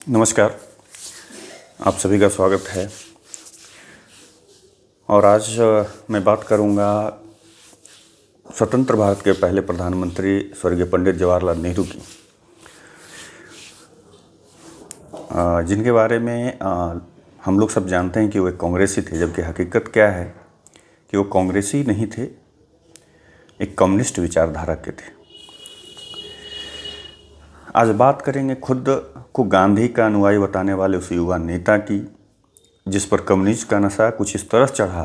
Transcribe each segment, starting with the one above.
नमस्कार। आप सभी का स्वागत है। और आज मैं बात करूंगा स्वतंत्र भारत के पहले प्रधानमंत्री स्वर्गीय पंडित जवाहरलाल नेहरू की, जिनके बारे में हम लोग सब जानते हैं कि वो एक कांग्रेसी थे, जबकि हकीकत क्या है कि वो कांग्रेसी नहीं थे, एक कम्युनिस्ट विचारधारा के थे। आज बात करेंगे खुद को गांधी का अनुयायी बताने वाले उस युवा नेता की, जिस पर कम्युनिस्ट का नशा कुछ इस तरह चढ़ा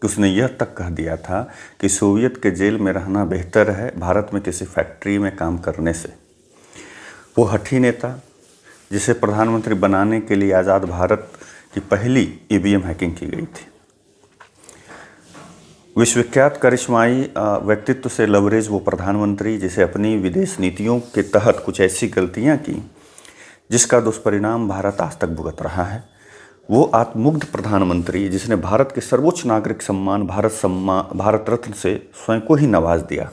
कि उसने यह तक कह दिया था कि सोवियत के जेल में रहना बेहतर है भारत में किसी फैक्ट्री में काम करने से। वो हठी नेता जिसे प्रधानमंत्री बनाने के लिए आज़ाद भारत की पहली ईवीएम हैकिंग की गई थी। विश्वविख्यात करिश्माई व्यक्तित्व से लबरेज वो प्रधानमंत्री जिसे अपनी विदेश नीतियों के तहत कुछ ऐसी गलतियां की जिसका दुष्परिणाम भारत आज तक भुगत रहा है। वो आत्ममुग्ध प्रधानमंत्री जिसने भारत के सर्वोच्च नागरिक सम्मान भारत रत्न से स्वयं को ही नवाज दिया।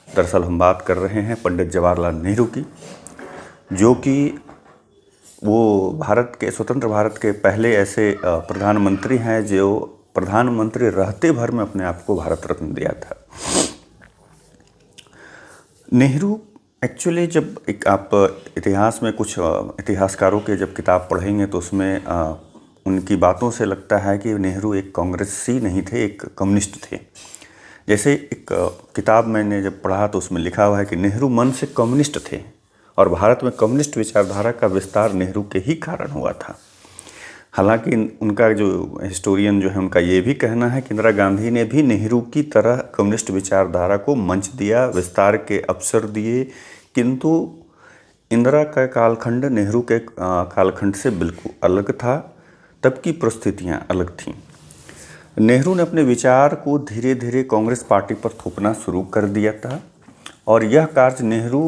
दरअसल हम बात कर रहे हैं पंडित जवाहरलाल नेहरू की, जो कि वो स्वतंत्र भारत के पहले ऐसे प्रधानमंत्री हैं जो प्रधानमंत्री रहते भर में अपने आप को भारत रत्न दिया था। नेहरू एक्चुअली जब आप इतिहास में कुछ इतिहासकारों के जब किताब पढ़ेंगे तो उसमें उनकी बातों से लगता है कि नेहरू एक कांग्रेसी नहीं थे, एक कम्युनिस्ट थे। जैसे एक किताब मैंने जब पढ़ा तो उसमें लिखा हुआ है कि नेहरू मन से कम्युनिस्ट थे और भारत में कम्युनिस्ट विचारधारा का विस्तार नेहरू के ही कारण हुआ था। हालांकि उनका जो हिस्टोरियन जो है उनका ये भी कहना है कि इंदिरा गांधी ने भी नेहरू की तरह कम्युनिस्ट विचारधारा को मंच दिया, विस्तार के अवसर दिए, किंतु इंदिरा का कालखंड नेहरू के कालखंड से बिल्कुल अलग था, तब की परिस्थितियां अलग थीं। नेहरू ने अपने विचार को धीरे धीरे कांग्रेस पार्टी पर थोपना शुरू कर दिया था और यह कार्य नेहरू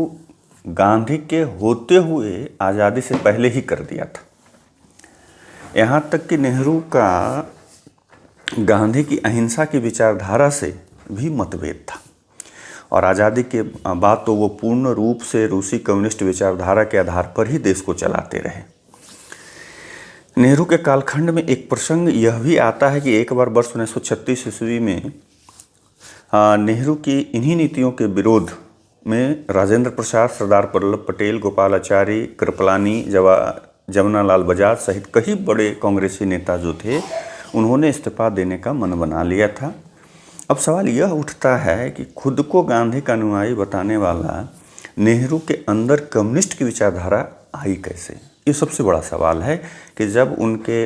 गांधी के होते हुए आज़ादी से पहले ही कर दिया था। यहाँ तक कि नेहरू का गांधी की अहिंसा की विचारधारा से भी मतभेद था और आज़ादी के बाद तो वो पूर्ण रूप से रूसी कम्युनिस्ट विचारधारा के आधार पर ही देश को चलाते रहे। नेहरू के कालखंड में एक प्रसंग यह भी आता है कि एक बार वर्ष 1936 ईस्वी में नेहरू की इन्हीं नीतियों के विरोध में राजेंद्र प्रसाद, सरदार वल्लभ पटेल, गोपालाचारी, कृपलानी, जमनालाल बजाज सहित कई बड़े कांग्रेसी नेता जो थे उन्होंने इस्तीफा देने का मन बना लिया था। अब सवाल यह उठता है कि खुद को गांधी का अनुयायी बताने वाला नेहरू के अंदर कम्युनिस्ट की विचारधारा आई कैसे? ये सबसे बड़ा सवाल है कि जब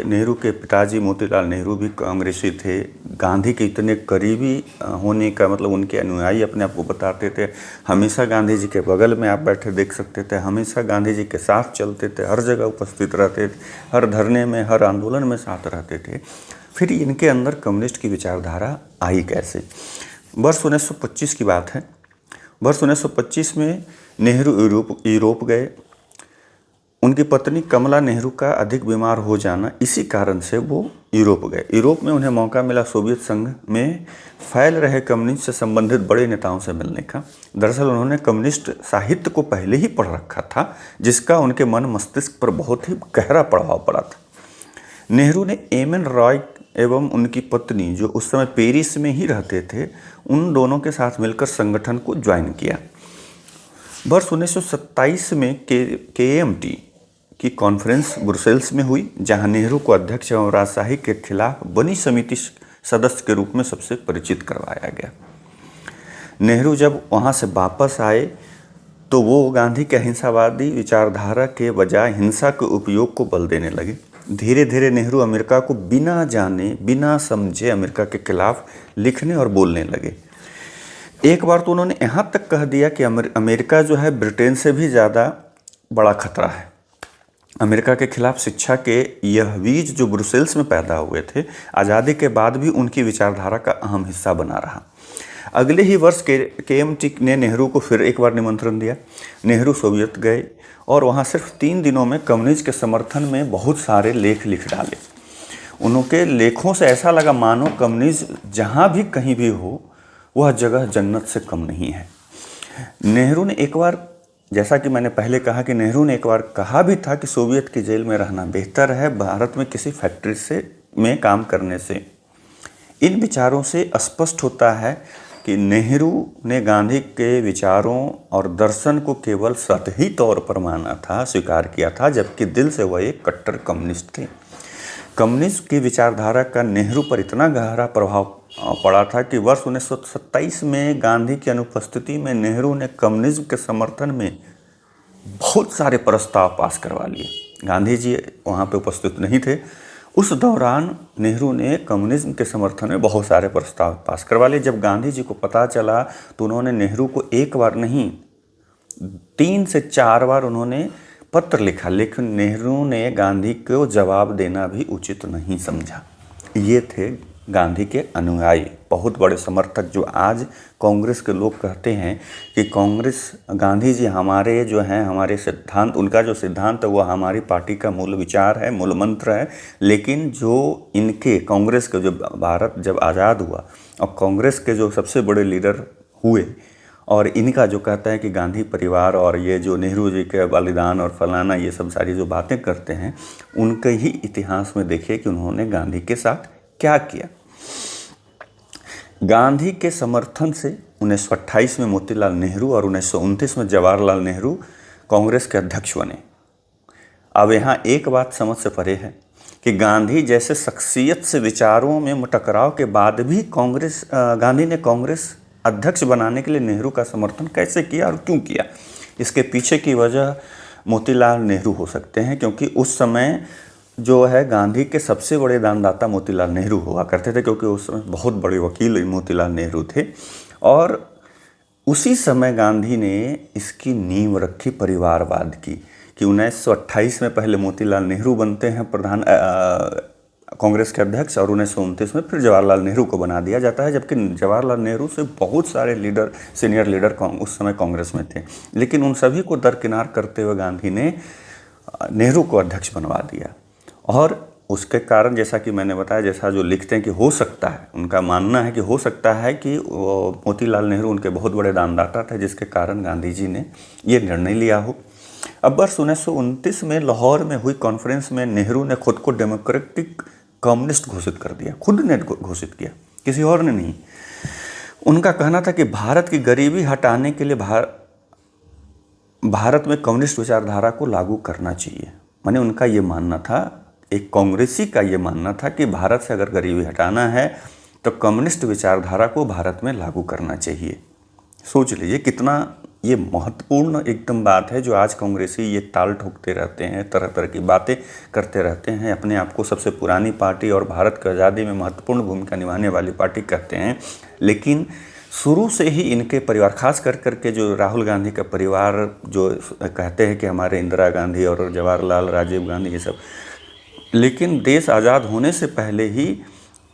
नेहरू के पिताजी मोतीलाल नेहरू भी कांग्रेसी थे, गांधी के इतने करीबी होने का मतलब उनके अनुयायी अपने आप को बताते थे, हमेशा गांधी जी के बगल में आप बैठे देख सकते थे, हमेशा गांधी जी के साथ चलते थे, हर जगह उपस्थित रहते थे, हर धरने में, हर आंदोलन में साथ रहते थे, फिर इनके अंदर कम्युनिस्ट की विचारधारा आई कैसे? वर्ष 1925 की बात है। वर्ष 1925 में नेहरू यूरोप गए। उनकी पत्नी कमला नेहरू का अधिक बीमार हो जाना, इसी कारण से वो यूरोप गए। यूरोप में उन्हें मौका मिला सोवियत संघ में फैल रहे कम्युनिस्ट से संबंधित बड़े नेताओं से मिलने का। दरअसल उन्होंने कम्युनिस्ट साहित्य को पहले ही पढ़ रखा था, जिसका उनके मन मस्तिष्क पर बहुत ही गहरा प्रभाव पड़ा था। नेहरू ने एम.एन. रॉय एवं उनकी पत्नी, जो उस समय पेरिस में ही रहते थे, उन दोनों के साथ मिलकर संगठन को ज्वाइन किया। वर्ष 1927 में KMT की कॉन्फ्रेंस ब्रुसेल्स में हुई, जहां नेहरू को अध्यक्ष एवं राजशाही के खिलाफ बनी समिति सदस्य के रूप में सबसे परिचित करवाया गया। नेहरू जब वहां से वापस आए तो वो गांधी के अहिंसावादी विचारधारा के बजाय हिंसा के उपयोग को बल देने लगे। धीरे धीरे नेहरू अमेरिका को बिना जाने बिना समझे अमेरिका के खिलाफ लिखने और बोलने लगे। एक बार तो उन्होंने यहाँ तक कह दिया कि अमेरिका जो है ब्रिटेन से भी ज़्यादा बड़ा खतरा है। अमेरिका के खिलाफ शिक्षा के यह बीज जो ब्रुसेल्स में पैदा हुए थे, आज़ादी के बाद भी उनकी विचारधारा का अहम हिस्सा बना रहा। अगले ही वर्ष KMT ने नेहरू को फिर एक बार निमंत्रण दिया। नेहरू सोवियत गए और वहाँ सिर्फ 3 दिनों में कम्युनिज्म के समर्थन में बहुत सारे लेख लिख डाले। उनके लेखों से ऐसा लगा मानो कम्युनिज्म जहाँ भी कहीं भी हो वह जगह जन्नत से कम नहीं है। नेहरू ने एक बार जैसा कि मैंने पहले कहा कि नेहरू ने एक बार कहा भी था कि सोवियत की जेल में रहना बेहतर है भारत में किसी फैक्ट्री से में काम करने से। इन विचारों से स्पष्ट होता है कि नेहरू ने गांधी के विचारों और दर्शन को केवल सतही तौर पर माना था, स्वीकार किया था, जबकि दिल से वह एक कट्टर कम्युनिस्ट थे। कम्युनिस्ट की विचारधारा का नेहरू पर इतना गहरा प्रभाव पड़ा था कि वर्ष 1927 में गांधी की अनुपस्थिति में नेहरू ने कम्युनिज्म के समर्थन में बहुत सारे प्रस्ताव पास करवा लिए। गांधी जी वहाँ पे उपस्थित नहीं थे। उस दौरान नेहरू ने कम्युनिज्म के समर्थन में बहुत सारे प्रस्ताव पास करवा लिए। जब गांधी जी को पता चला तो उन्होंने नेहरू को एक बार नहीं 3 से 4 बार उन्होंने पत्र लिखा, लेकिन नेहरू ने गांधी को जवाब देना भी उचित नहीं समझा। ये थे गांधी के अनुयायी, बहुत बड़े समर्थक, जो आज कांग्रेस के लोग कहते हैं कि कांग्रेस, गांधी जी हमारे जो हैं, हमारे सिद्धांत, उनका जो सिद्धांत है वो हमारी पार्टी का मूल विचार है, मूल मंत्र है। लेकिन जो इनके कांग्रेस के, जो भारत जब आज़ाद हुआ और कांग्रेस के जो सबसे बड़े लीडर हुए, और इनका जो कहता है कि गांधी परिवार और ये जो नेहरू जी के बलिदान और फलाना, ये सब सारी जो बातें करते हैं, उनके ही इतिहास में देखिए कि उन्होंने गांधी के साथ क्या किया। गांधी के समर्थन से 1928 में मोतीलाल नेहरू और 1929 में जवाहरलाल नेहरू कांग्रेस के अध्यक्ष बने। अब यहाँ एक बात समझ से परे है कि गांधी जैसे शख्सियत से विचारों में टकराव के बाद भी गांधी ने कांग्रेस अध्यक्ष बनाने के लिए नेहरू का समर्थन कैसे किया और क्यों किया। इसके पीछे की वजह मोतीलाल नेहरू हो सकते हैं, क्योंकि उस समय जो है गांधी के सबसे बड़े दानदाता मोतीलाल नेहरू हुआ करते थे, क्योंकि उस समय बहुत बड़े वकील मोतीलाल नेहरू थे। और उसी समय गांधी ने इसकी नींव रखी परिवारवाद की, कि 1928 में पहले मोतीलाल नेहरू बनते हैं प्रधान कांग्रेस के अध्यक्ष, और 1929 में फिर जवाहरलाल नेहरू को बना दिया जाता है, जबकि जवाहरलाल नेहरू से बहुत सारे लीडर, सीनियर लीडर उस समय कांग्रेस में थे। लेकिन उन सभी को दरकिनार करते हुए गांधी ने नेहरू को अध्यक्ष बनवा दिया। और उसके कारण, जैसा कि मैंने बताया, जैसा जो लिखते हैं कि हो सकता है, उनका मानना है कि हो सकता है कि मोतीलाल नेहरू उनके बहुत बड़े दानदाता थे, जिसके कारण गांधी जी ने ये निर्णय लिया हो। अब वर्ष 1929 में लाहौर में हुई कॉन्फ्रेंस में नेहरू ने खुद को डेमोक्रेटिक कम्युनिस्ट घोषित कर दिया, खुद ने घोषित किया, किसी और ने नहीं। उनका कहना था कि भारत की गरीबी हटाने के लिए भारत में कम्युनिस्ट विचारधारा को लागू करना चाहिए। माने उनका ये मानना था, एक कांग्रेसी का ये मानना था कि भारत से अगर गरीबी हटाना है तो कम्युनिस्ट विचारधारा को भारत में लागू करना चाहिए। सोच लीजिए कितना ये महत्वपूर्ण एकदम बात है, जो आज कांग्रेसी ये ताल ठोकते रहते हैं, तरह तरह की बातें करते रहते हैं, अपने आप को सबसे पुरानी पार्टी और भारत की आज़ादी में महत्वपूर्ण भूमिका निभाने वाली पार्टी कहते हैं। लेकिन शुरू से ही इनके परिवार, खास कर करके जो राहुल गांधी का परिवार, जो कहते हैं कि हमारे इंदिरा गांधी और जवाहरलाल, राजीव गांधी, ये सब, लेकिन देश आज़ाद होने से पहले ही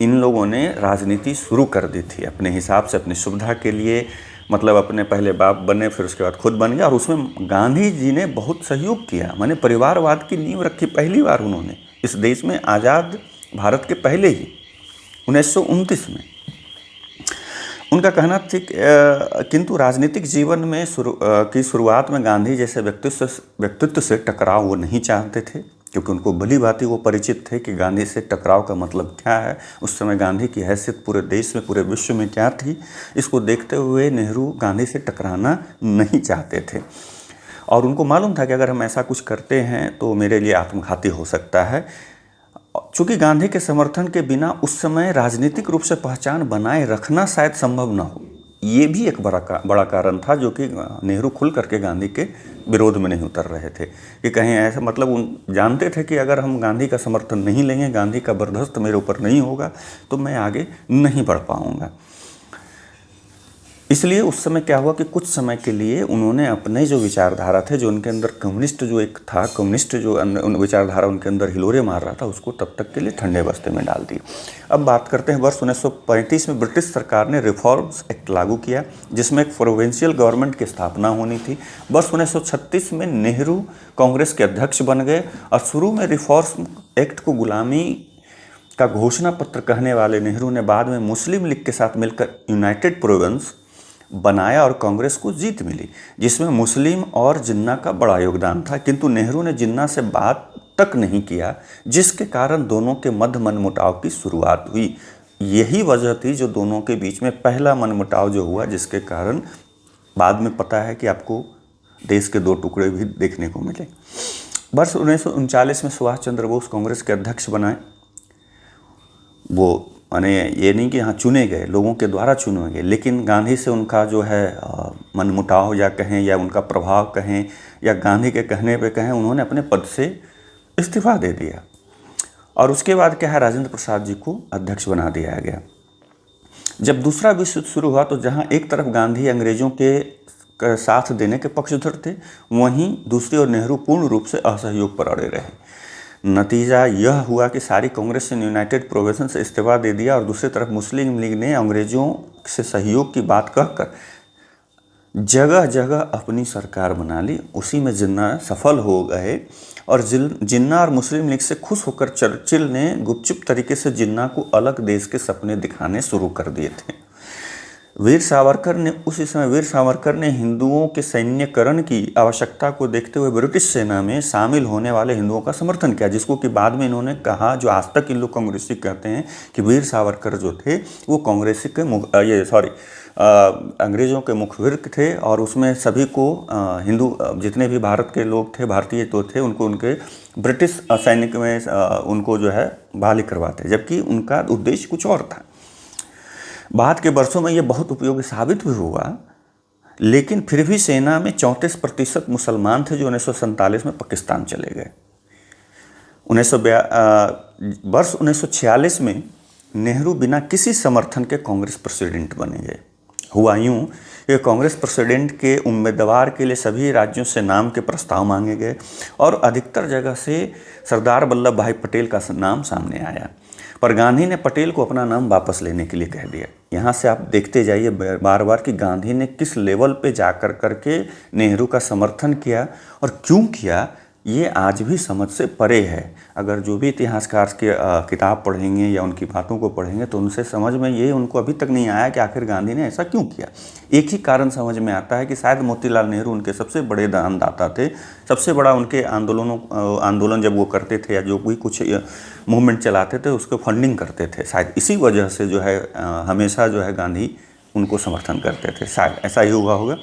इन लोगों ने राजनीति शुरू कर दी थी अपने हिसाब से, अपनी सुविधा के लिए। मतलब अपने पहले बाप बने, फिर उसके बाद खुद बन गया, और उसमें गांधी जी ने बहुत सहयोग किया। माने परिवारवाद की नींव रखी पहली बार उन्होंने इस देश में, आज़ाद भारत के पहले ही 1929 में। उनका कहना था किंतु राजनीतिक जीवन में की शुरुआत में गांधी जैसे व्यक्तित्व से टकराव वो नहीं चाहते थे, क्योंकि उनको भली भांति वो परिचित थे कि गांधी से टकराव का मतलब क्या है। उस समय गांधी की हैसियत पूरे देश में, पूरे विश्व में क्या थी, इसको देखते हुए नेहरू गांधी से टकराना नहीं चाहते थे। और उनको मालूम था कि अगर हम ऐसा कुछ करते हैं तो मेरे लिए आत्मघाती हो सकता है। चूँकि गांधी के समर्थन के बिना उस समय राजनीतिक रूप से पहचान बनाए रखना शायद संभव न हो, ये भी एक बड़ा कारण था, जो कि नेहरू खुल करके गांधी के विरोध में नहीं उतर रहे थे कि कहीं ऐसा, मतलब उन जानते थे कि अगर हम गांधी का समर्थन नहीं लेंगे, गांधी का बर्दाश्त मेरे ऊपर नहीं होगा, तो मैं आगे नहीं बढ़ पाऊंगा। इसलिए उस समय क्या हुआ कि कुछ समय के लिए उन्होंने अपने जो विचारधारा थे, जो उनके अंदर कम्युनिस्ट जो एक था, कम्युनिस्ट जो विचारधारा उनके अंदर हिलोरे मार रहा था, उसको तब तक के लिए ठंडे बस्ते में डाल दी। अब बात करते हैं वर्ष 1935 में ब्रिटिश सरकार ने रिफॉर्म्स एक्ट लागू किया, जिसमें एक प्रोविंशियल गवर्नमेंट की स्थापना होनी थी। वर्ष 1936 में नेहरू कांग्रेस के अध्यक्ष बन गए, और शुरू में रिफॉर्म्स एक्ट को गुलामी का घोषणा पत्र कहने वाले नेहरू ने बाद में मुस्लिम लीग के साथ मिलकर यूनाइटेड प्रोविंस बनाया और कांग्रेस को जीत मिली, जिसमें मुस्लिम और जिन्ना का बड़ा योगदान था। किंतु नेहरू ने जिन्ना से बात तक नहीं किया, जिसके कारण दोनों के मध्य मनमुटाव की शुरुआत हुई। यही वजह थी जो दोनों के बीच में पहला मनमुटाव जो हुआ, जिसके कारण बाद में पता है कि आपको देश के दो टुकड़े भी देखने को मिले। वर्ष 1939 में सुभाष चंद्र बोस कांग्रेस के अध्यक्ष बनाए। वो माने ये नहीं कि यहाँ चुने गए, लोगों के द्वारा चुने गए, लेकिन गांधी से उनका जो है मनमुटाव या कहें या उनका प्रभाव कहें या गांधी के कहने पे कहें, उन्होंने अपने पद से इस्तीफा दे दिया। और उसके बाद क्या है, राजेंद्र प्रसाद जी को अध्यक्ष बना दिया गया। जब दूसरा विश्व युद्ध शुरू हुआ तो जहाँ एक तरफ गांधी अंग्रेजों के साथ देने के पक्षधर थे, वहीं दूसरी ओर नेहरू पूर्ण रूप से असहयोग पर अड़े रहे। नतीजा यह हुआ कि सारी कांग्रेस ने यूनाइटेड प्रोविंस से इस्तीफा दे दिया और दूसरी तरफ मुस्लिम लीग ने अंग्रेजों से सहयोग की बात कहकर जगह जगह अपनी सरकार बना ली। उसी में जिन्ना सफल हो गए और जिन्ना और मुस्लिम लीग से खुश होकर चर्चिल ने गुपचुप तरीके से जिन्ना को अलग देश के सपने दिखाने शुरू कर दिए थे। वीर सावरकर ने हिंदुओं के सैन्यकरण की आवश्यकता को देखते हुए ब्रिटिश सेना में शामिल होने वाले हिंदुओं का समर्थन किया, जिसको कि बाद में इन्होंने कहा, जो आज तक इन लोग कांग्रेसी कहते हैं, कि वीर सावरकर जो थे वो कांग्रेसी के अंग्रेज़ों के मुखबिर थे और उसमें सभी को हिंदू जितने भी भारत के लोग थे, भारतीय तो थे, उनको उनके ब्रिटिश सैनिक में उनको जो है बहाली करवाते, जबकि उनका उद्देश्य कुछ और था। बाद के वर्षों में ये बहुत उपयोगी साबित भी हुआ, लेकिन फिर भी सेना में 34% मुसलमान थे जो 1947 में पाकिस्तान चले गए। वर्ष 1946 में नेहरू बिना किसी समर्थन के कांग्रेस प्रेसिडेंट बने गए। हुआ यूँ कि कांग्रेस प्रेसिडेंट के उम्मीदवार के लिए सभी राज्यों से नाम के प्रस्ताव मांगे गए और अधिकतर जगह से सरदार वल्लभ भाई पटेल का नाम सामने आया, पर गांधी ने पटेल को अपना नाम वापस लेने के लिए कह दिया। यहाँ से आप देखते जाइए बार बार कि गांधी ने किस लेवल पे जाकर करके नेहरू का समर्थन किया और क्यों किया, ये आज भी समझ से परे है। अगर जो भी इतिहासकार की किताब पढ़ेंगे या उनकी बातों को पढ़ेंगे तो उनसे समझ में ये उनको अभी तक नहीं आया कि आखिर गांधी ने ऐसा क्यों किया। एक ही कारण समझ में आता है कि शायद मोतीलाल नेहरू उनके सबसे बड़े दानदाता थे, सबसे बड़ा उनके आंदोलन जब वो करते थे या जो भी कुछ मूवमेंट चलाते थे उसको फंडिंग करते थे, शायद इसी वजह से जो है हमेशा जो है गांधी उनको समर्थन करते थे, शायद ऐसा ही हुआ होगा।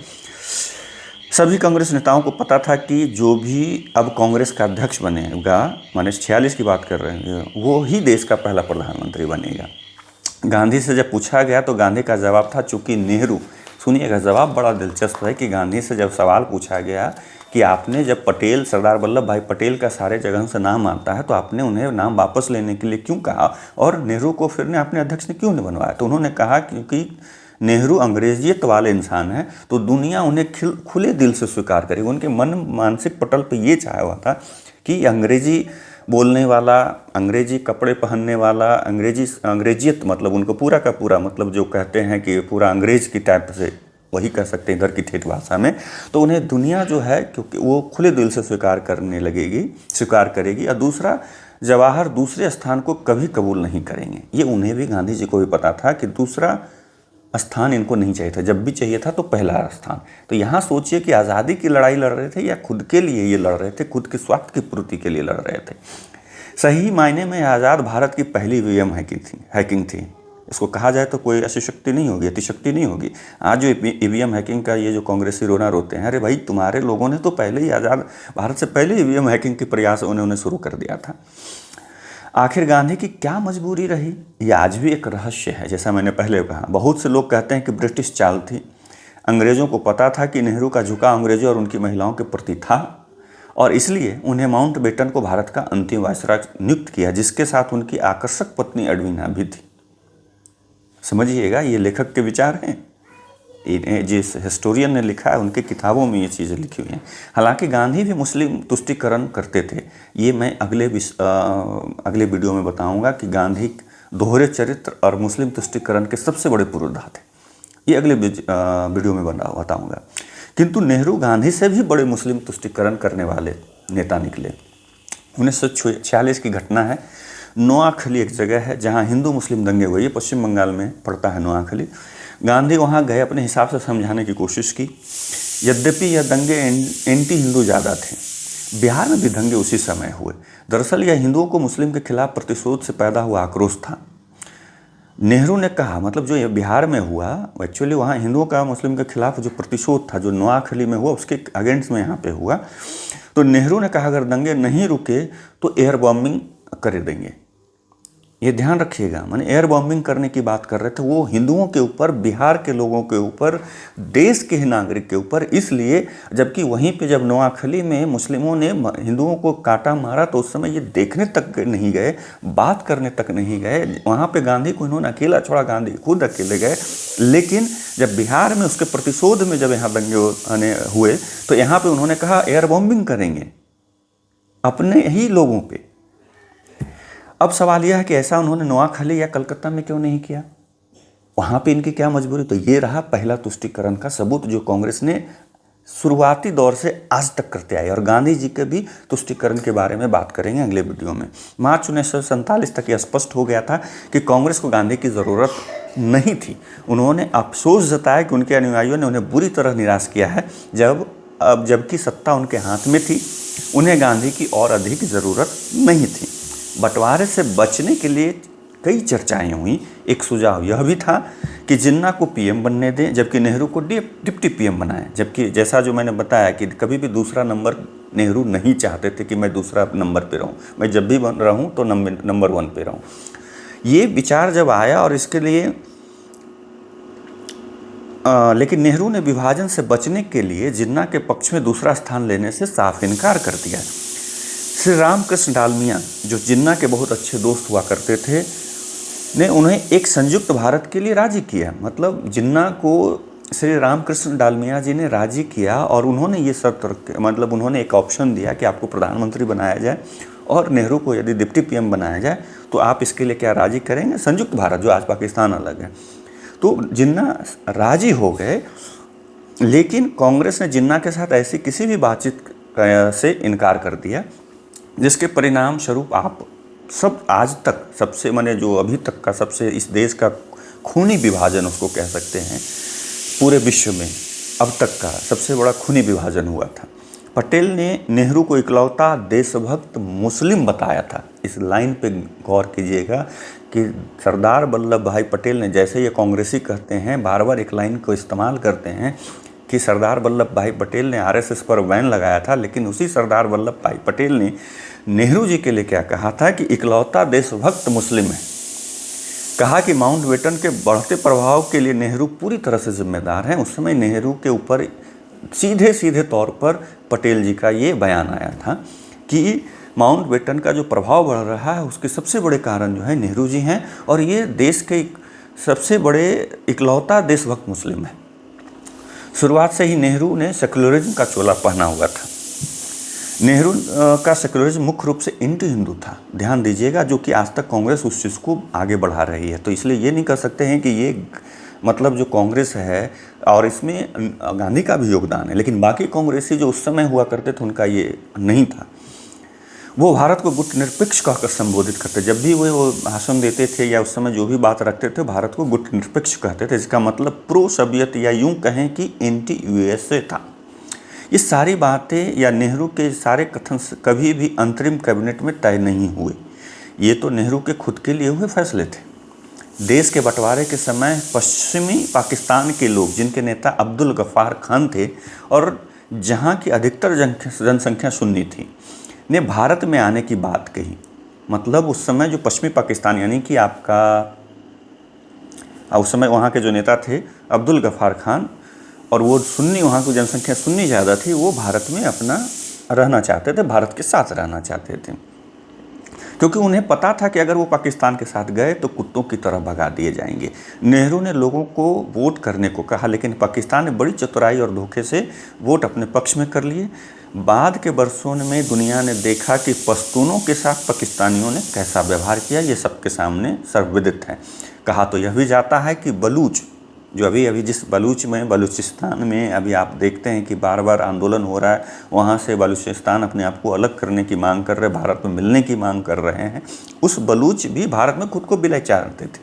सभी कांग्रेस नेताओं को पता था कि जो भी अब कांग्रेस का अध्यक्ष बनेगा, माने 46 की बात कर रहे हैं, वो ही देश का पहला प्रधानमंत्री बनेगा। गांधी से जब पूछा गया तो गांधी का जवाब था, चूँकि नेहरू, सुनिएगा जवाब बड़ा दिलचस्प है, कि गांधी से जब सवाल पूछा गया कि आपने जब सरदार वल्लभ भाई पटेल का सारे जगह से नाम आता है तो आपने उन्हें नाम वापस लेने के लिए क्यों कहा और नेहरू को फिर ने अपने अध्यक्ष ने क्यों नहीं बनवाया, तो उन्होंने कहा क्योंकि नेहरू अंग्रेजियत वाले इंसान हैं तो दुनिया उन्हें खुले दिल से स्वीकार करेगी। उनके मानसिक पटल पे ये चाहा हुआ था कि अंग्रेजी बोलने वाला, अंग्रेजी कपड़े पहनने वाला, अंग्रेजियत मतलब उनको पूरा का पूरा मतलब जो कहते हैं कि पूरा अंग्रेज की टाइप से, वही कह सकते हैं इधर की ठेठ भाषा में, तो उन्हें दुनिया जो है क्योंकि वो खुले दिल से स्वीकार करेगी। और दूसरा, जवाहर दूसरे स्थान को कभी कबूल नहीं करेंगे। ये उन्हें भी, गांधी जी को भी पता था कि दूसरा स्थान इनको नहीं चाहिए था, जब भी चाहिए था तो पहला स्थान। तो यहाँ सोचिए कि आज़ादी की लड़ाई लड़ रहे थे या खुद के लिए ये लड़ रहे थे, खुद के स्वार्थ की पूर्ति के लिए लड़ रहे थे। सही मायने में आज़ाद भारत की पहली ईवीएम हैकिंग थी। इसको कहा जाए तो कोई अतिशक्ति नहीं होगी, आज जो ईवीएम हैकिंग का ये जो कांग्रेसी रोना रोते हैं, अरे भाई तुम्हारे लोगों ने तो पहले ही आज़ाद भारत से पहले ईवीएम हैकिंग के प्रयास उन्होंने शुरू कर दिया था। आखिर गांधी की क्या मजबूरी रही, ये आज भी एक रहस्य है। जैसा मैंने पहले कहा, बहुत से लोग कहते हैं कि ब्रिटिश चाल थी। अंग्रेज़ों को पता था कि नेहरू का झुकाव अंग्रेजों और उनकी महिलाओं के प्रति था और इसलिए उन्हें माउंटबेटन को भारत का अंतिम वायसराय नियुक्त किया, जिसके साथ उनकी आकर्षक पत्नी एडविना भी थी। समझिएगा, ये लेखक के विचार हैं, जिस हिस्टोरियन ने लिखा है उनके किताबों में ये चीज़ें लिखी हुई हैं। हालांकि गांधी भी मुस्लिम तुष्टीकरण करते थे, ये मैं अगले वीडियो में बताऊंगा कि गांधी दोहरे चरित्र और मुस्लिम तुष्टीकरण के सबसे बड़े पुरोधा थे, ये अगले वीडियो में बताऊंगा। किंतु नेहरू गांधी से भी बड़े मुस्लिम तुष्टीकरण करने वाले नेता निकले। 1946 की घटना है। नोआखली एक जगह है जहाँ हिंदू मुस्लिम दंगे हुए, ये पश्चिम बंगाल में पड़ता है नोआखली। गांधी वहाँ गए, अपने हिसाब से समझाने की कोशिश की। यद्यपि यह दंगे एंटी हिंदू ज़्यादा थे। बिहार में भी दंगे उसी समय हुए। दरअसल यह हिंदुओं को मुस्लिम के खिलाफ प्रतिशोध से पैदा हुआ आक्रोश था। नेहरू ने कहा, मतलब जो ये बिहार में हुआ, एक्चुअली वहाँ हिंदुओं का मुस्लिम के खिलाफ जो प्रतिशोध था, जो नोआखली में हुआ, उसके अगेंस्ट में यहाँ पे हुआ। तो नेहरू ने कहा अगर दंगे नहीं रुके तो एयर बॉम्बिंग कर देंगे। ये ध्यान रखिएगा, मैंने एयर बॉम्बिंग करने की बात कर रहे थे, वो हिंदुओं के ऊपर, बिहार के लोगों के ऊपर, देश के ही नागरिक के ऊपर। इसलिए जबकि वहीं पे जब नोआखली में मुस्लिमों ने हिंदुओं को काटा मारा तो उस समय ये देखने तक नहीं गए, बात करने तक नहीं गए। वहाँ पे गांधी को इन्होंने अकेला छोड़ा, गांधी खुद अकेले गए। लेकिन जब बिहार में उसके प्रतिशोध में जब यहाँ दंगे हुए तो यहाँ पर उन्होंने कहा एयर बॉम्बिंग करेंगे अपने ही लोगों पर। अब सवाल यह है कि ऐसा उन्होंने नोआखली या कलकत्ता में क्यों नहीं किया? वहाँ पे इनकी क्या मजबूरी? तो ये रहा पहला तुष्टीकरण का सबूत जो कांग्रेस ने शुरुआती दौर से आज तक करते आए। और गांधी जी के भी तुष्टीकरण के बारे में बात करेंगे अगले वीडियो में। मार्च 1947 तक यह स्पष्ट हो गया था कि कांग्रेस को गांधी की ज़रूरत नहीं थी। उन्होंने अफसोस जताया कि उनके अनुयायियों ने उन्हें बुरी तरह निराश किया है। जबकि सत्ता उनके हाथ में थी, उन्हें गांधी की और अधिक ज़रूरत नहीं थी। बंटवारे से बचने के लिए कई चर्चाएं हुई। एक सुझाव यह भी था कि जिन्ना को पीएम बनने दें, जबकि नेहरू को डिप्टी पीएम बनाएं। जबकि जैसा जो मैंने बताया कि कभी भी दूसरा नंबर नेहरू नहीं चाहते थे कि मैं दूसरा नंबर पे रहूं, मैं जब भी बन रहूं तो नंबर 1 पे रहूं। ये विचार जब आया और इसके लिए लेकिन नेहरू ने विभाजन से बचने के लिए जिन्ना के पक्ष में दूसरा स्थान लेने से साफ इनकार कर दिया। श्री रामकृष्ण डालमिया, जो जिन्ना के बहुत अच्छे दोस्त हुआ करते थे, ने उन्हें एक संयुक्त भारत के लिए राजी किया। मतलब जिन्ना को श्री रामकृष्ण डालमिया जी ने राजी किया और उन्होंने ये शर्त, मतलब उन्होंने एक ऑप्शन दिया कि आपको प्रधानमंत्री बनाया जाए और नेहरू को यदि डिप्टी पीएम बनाया जाए तो आप इसके लिए क्या राजी करेंगे? संयुक्त भारत, जो आज पाकिस्तान अलग है। तो जिन्ना राजी हो गए, लेकिन कांग्रेस ने जिन्ना के साथ ऐसी किसी भी बातचीत से इनकार कर दिया, जिसके परिणाम स्वरूप आप सब आज तक सबसे, माने जो अभी तक का सबसे इस देश का खूनी विभाजन उसको कह सकते हैं, पूरे विश्व में अब तक का सबसे बड़ा खूनी विभाजन हुआ था। पटेल ने नेहरू को इकलौता देशभक्त मुस्लिम बताया था। इस लाइन पे गौर कीजिएगा कि सरदार वल्लभ भाई पटेल ने, जैसे ये कांग्रेसी कहते हैं, बार बार एक लाइन को इस्तेमाल करते हैं कि सरदार वल्लभ भाई पटेल ने आरएसएस पर बैन लगाया था, लेकिन उसी सरदार वल्लभ भाई पटेल ने नेहरू जी के लिए क्या कहा था कि इकलौता देशभक्त मुस्लिम है। कहा कि माउंटबेटन के बढ़ते प्रभाव के लिए नेहरू पूरी तरह से जिम्मेदार हैं। उस समय नेहरू के ऊपर सीधे तौर पर पटेल जी का ये बयान आया था कि माउंटबेटन का जो प्रभाव बढ़ रहा है उसके सबसे बड़े कारण जो है नेहरू जी हैं और ये देश के सबसे बड़े इकलौता देशभक्त मुस्लिम है। शुरुआत से ही नेहरू ने सेकुलरिज्म का चोला पहना हुआ था। नेहरू का सेकुलरिज्म मुख्य रूप से एंटी हिंदू था, ध्यान दीजिएगा, जो कि आज तक कांग्रेस उस चीज़ को आगे बढ़ा रही है। तो इसलिए ये नहीं कर सकते हैं कि ये मतलब जो कांग्रेस है, और इसमें गांधी का भी योगदान है, लेकिन बाकी कांग्रेसी जो उस समय हुआ करते थे उनका ये नहीं था। वो भारत को गुट निरपेक्ष कहकर संबोधित करते, जब भी वो भाषण देते थे या उस समय जो भी बात रखते थे, भारत को गुट निरपेक्ष कहते थे। इसका मतलब प्रो सोवियत या यूं कहें कि एंटी यूएसए था। ये सारी बातें या नेहरू के सारे कथन कभी भी अंतरिम कैबिनेट में तय नहीं हुए। ये तो नेहरू के खुद के लिए हुए फैसले थे। देश के बंटवारे के समय पश्चिमी पाकिस्तान के लोग, जिनके नेता अब्दुल गफ्फार खान थे और जहाँ की अधिकतर जनसंख्या सुन्नी थी, ने भारत में आने की बात कही। मतलब उस समय जो पश्चिमी पाकिस्तान, यानी कि आपका उस समय वहाँ के जो नेता थे अब्दुल गफ्फार खान, और वो सुन्नी, वहाँ की जनसंख्या सुन्नी ज़्यादा थी, वो भारत में अपना रहना चाहते थे, भारत के साथ रहना चाहते थे, क्योंकि उन्हें पता था कि अगर वो पाकिस्तान के साथ गए तो कुत्तों की तरह भगा दिए जाएंगे। नेहरू ने लोगों को वोट करने को कहा, लेकिन पाकिस्तान ने बड़ी चतुराई और धोखे से वोट अपने पक्ष में कर लिए। बाद के बरसों में दुनिया ने देखा कि पश्तूनों के साथ पाकिस्तानियों ने कैसा व्यवहार किया, ये सबके सामने सर्वविदित है। कहा तो यह भी जाता है कि बलूच, जो अभी जिस बलूचिस्तान में अभी आप देखते हैं कि बार बार आंदोलन हो रहा है, वहाँ से बलूचिस्तान अपने आप को अलग करने की मांग कर रहे, भारत में मिलने की मांग कर रहे हैं। उस बलूच भी भारत में खुद को विलय चाहते थे,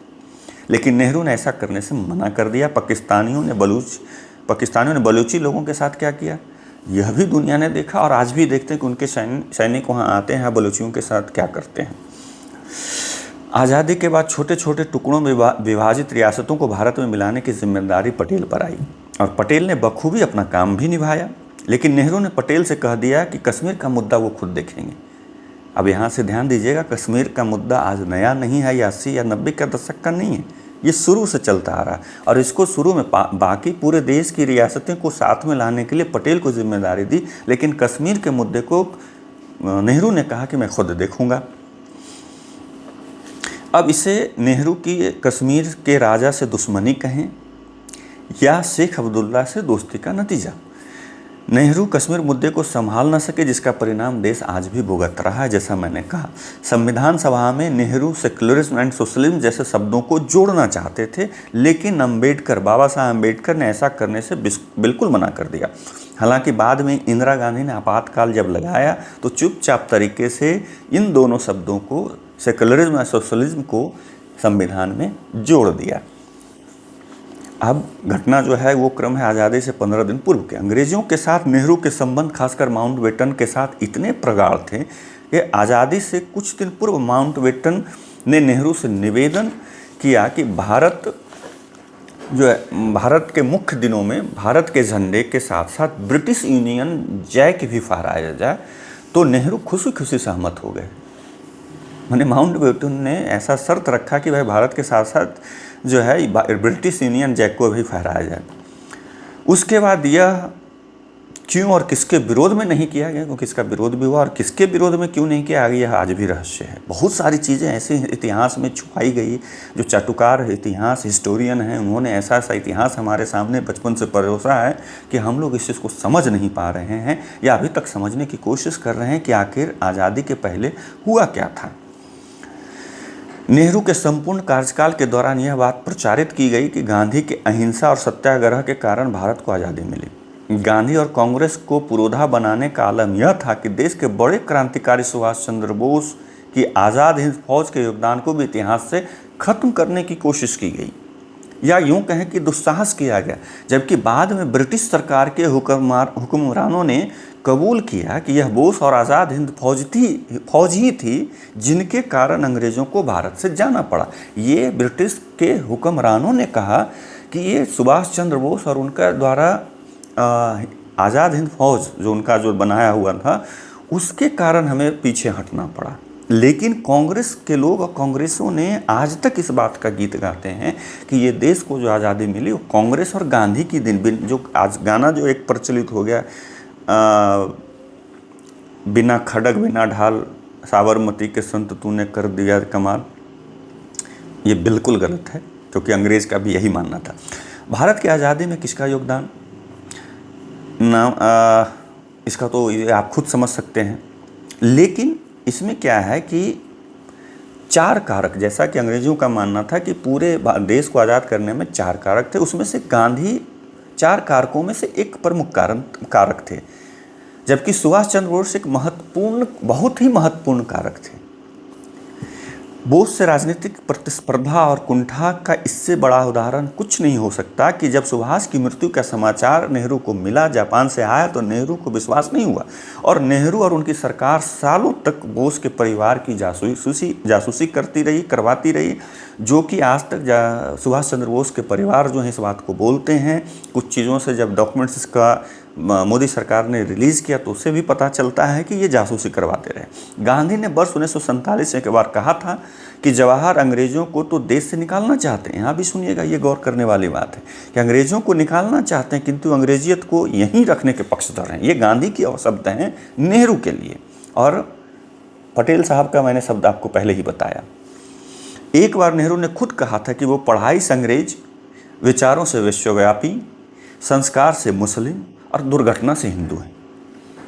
लेकिन नेहरू ने ऐसा करने से मना कर दिया। पाकिस्तानियों ने बलूची लोगों के साथ क्या किया, यह भी दुनिया ने देखा और आज भी देखते हैं कि उनके सैनिक वहाँ आते हैं, बलूचियों के साथ क्या करते हैं। आज़ादी के बाद छोटे छोटे टुकड़ों में विभाजित रियासतों को भारत में मिलाने की जिम्मेदारी पटेल पर आई और पटेल ने बखूबी अपना काम भी निभाया। लेकिन नेहरू ने पटेल से कह दिया कि कश्मीर का मुद्दा वो खुद देखेंगे। अब यहाँ से ध्यान दीजिएगा, कश्मीर का मुद्दा आज नया नहीं है, या 80 या 90 का दशक का नहीं है, ये शुरू से चलता आ रहा है। और इसको शुरू में बाकी पूरे देश की रियासतें को साथ में लाने के लिए पटेल को जिम्मेदारी दी, लेकिन कश्मीर के मुद्दे को नेहरू ने कहा कि मैं खुद देखूंगा। अब इसे नेहरू की कश्मीर के राजा से दुश्मनी कहें या शेख अब्दुल्ला से दोस्ती का नतीजा, नेहरू कश्मीर मुद्दे को संभाल न सके, जिसका परिणाम देश आज भी भुगत रहा है। जैसा मैंने कहा, संविधान सभा में नेहरू सेक्युलरिज्म एंड सोशलिज्म जैसे शब्दों को जोड़ना चाहते थे, लेकिन बाबा साहब अम्बेडकर ने ऐसा करने से बिल्कुल मना कर दिया। हालांकि बाद में इंदिरा गांधी ने आपातकाल जब लगाया तो चुपचाप तरीके से इन दोनों शब्दों को, सेक्युलरिज्म और सोशलिज्म को, संविधान में जोड़ दिया। अब घटना जो है वो क्रम है आज़ादी से 15 दिन पूर्व के। अंग्रेज़ों के साथ नेहरू के संबंध खासकर माउंटबेटन के साथ इतने प्रगाढ़ थे कि आज़ादी से कुछ दिन पूर्व माउंटबेटन ने नेहरू से निवेदन किया कि भारत के मुख्य दिनों में भारत के झंडे के साथ साथ ब्रिटिश यूनियन जैक भी फहराया जाए, तो नेहरू खुशी खुशी सहमत हो गए। मैंने माउंटबेटन ने ऐसा शर्त रखा कि भाई भारत के साथ साथ जो है ब्रिटिश यूनियन जैक को भी फहराया जाए। उसके बाद यह क्यों और किसके विरोध में नहीं किया गया, क्योंकि इसका विरोध भी हुआ, और किसके विरोध में क्यों नहीं किया गया यह आज भी रहस्य है। बहुत सारी चीज़ें ऐसे इतिहास में छुपाई गई, जो चाटुकार इतिहास हिस्टोरियन हैं उन्होंने ऐसा ऐसा इतिहास हमारे सामने बचपन से परोसा है कि हम लोग इस चीज़ को समझ नहीं पा रहे हैं या अभी तक समझने की कोशिश कर रहे हैं कि आखिर आज़ादी के पहले हुआ क्या था। नेहरू के संपूर्ण कार्यकाल के दौरान यह बात प्रचारित की गई कि गांधी के अहिंसा और सत्याग्रह के कारण भारत को आज़ादी मिली। गांधी और कांग्रेस को पुरोधा बनाने का आलम यह था कि देश के बड़े क्रांतिकारी सुभाष चंद्र बोस की आज़ाद हिंद फौज के योगदान को भी इतिहास से खत्म करने की कोशिश की गई, या यूँ कहें कि दुस्साहस किया गया। जबकि बाद में ब्रिटिश सरकार के हुक्मरानों ने कबूल किया कि यह बोस और आज़ाद हिंद फौज ही थी जिनके कारण अंग्रेज़ों को भारत से जाना पड़ा। ये ब्रिटिश के हुक्मरानों ने कहा कि ये सुभाष चंद्र बोस और उनका द्वारा आज़ाद हिंद फौज जो उनका जो बनाया हुआ था उसके कारण हमें पीछे हटना पड़ा। लेकिन कांग्रेस के लोग और कांग्रेसों ने आज तक इस बात का गीत गाते हैं कि ये देश को जो आज़ादी मिली वो कांग्रेस और गांधी की दिन, जो आज गाना जो एक प्रचलित हो गया, बिना खड़ग बिना ढाल साबरमती के संत तूने कर दिया कमाल, ये बिल्कुल गलत है, क्योंकि अंग्रेज़ का भी यही मानना था। भारत की आज़ादी में किसका योगदान इसका तो आप खुद समझ सकते हैं। लेकिन इसमें क्या है कि 4 कारक, जैसा कि अंग्रेज़ों का मानना था कि पूरे देश को आज़ाद करने में 4 कारक थे, उसमें से गांधी 4 कारकों में से एक प्रमुख कारक थे, जबकि सुभाष चंद्र बोस एक बहुत ही महत्वपूर्ण कारक थे। बोस से राजनीतिक प्रतिस्पर्धा और कुंठा का इससे बड़ा उदाहरण कुछ नहीं हो सकता कि जब सुभाष की मृत्यु का समाचार नेहरू को मिला, जापान से आया, तो नेहरू को विश्वास नहीं हुआ और नेहरू और उनकी सरकार सालों तक बोस के परिवार की जासूसी करवाती रही, जो कि आज तक सुभाष चंद्र बोस के परिवार जो है इस बात को बोलते हैं। कुछ चीज़ों से जब डॉक्यूमेंट्स का मोदी सरकार ने रिलीज़ किया तो उससे भी पता चलता है कि ये जासूसी करवाते रहे। गांधी ने वर्ष 1947 में एक बार कहा था कि जवाहर अंग्रेज़ों को तो देश से निकालना चाहते हैं। यहाँ भी सुनिएगा, ये गौर करने वाली बात है कि अंग्रेज़ों को निकालना चाहते हैं किंतु अंग्रेजियत को यहीं रखने के पक्षधर हैं। ये गांधी की शब्द हैं नेहरू के लिए, और पटेल साहब का मैंने शब्द आपको पहले ही बताया। एक बार नेहरू ने खुद कहा था कि वो पढ़ाई से अंग्रेज, विचारों से विश्वव्यापी, संस्कार से मुस्लिम और दुर्घटना से हिंदू हैं।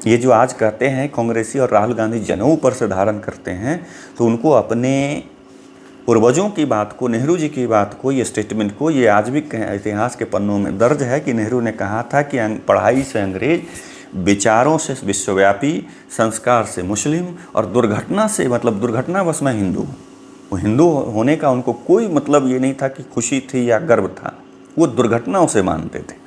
ये जो आज कहते हैं कांग्रेसी और राहुल गांधी जनेऊ पर से धारण करते हैं, तो उनको अपने पूर्वजों की बात को, नेहरू जी की बात को, ये स्टेटमेंट को, ये आज भी इतिहास के पन्नों में दर्ज है कि नेहरू ने कहा था कि पढ़ाई से अंग्रेज, विचारों से विश्वव्यापी, संस्कार से मुस्लिम और दुर्घटना से, मतलब दुर्घटनावश मैं हिंदू हूँ। वो हिंदू होने का उनको कोई मतलब ये नहीं था कि खुशी थी या गर्व था, वो दुर्घटनाओं से मानते थे।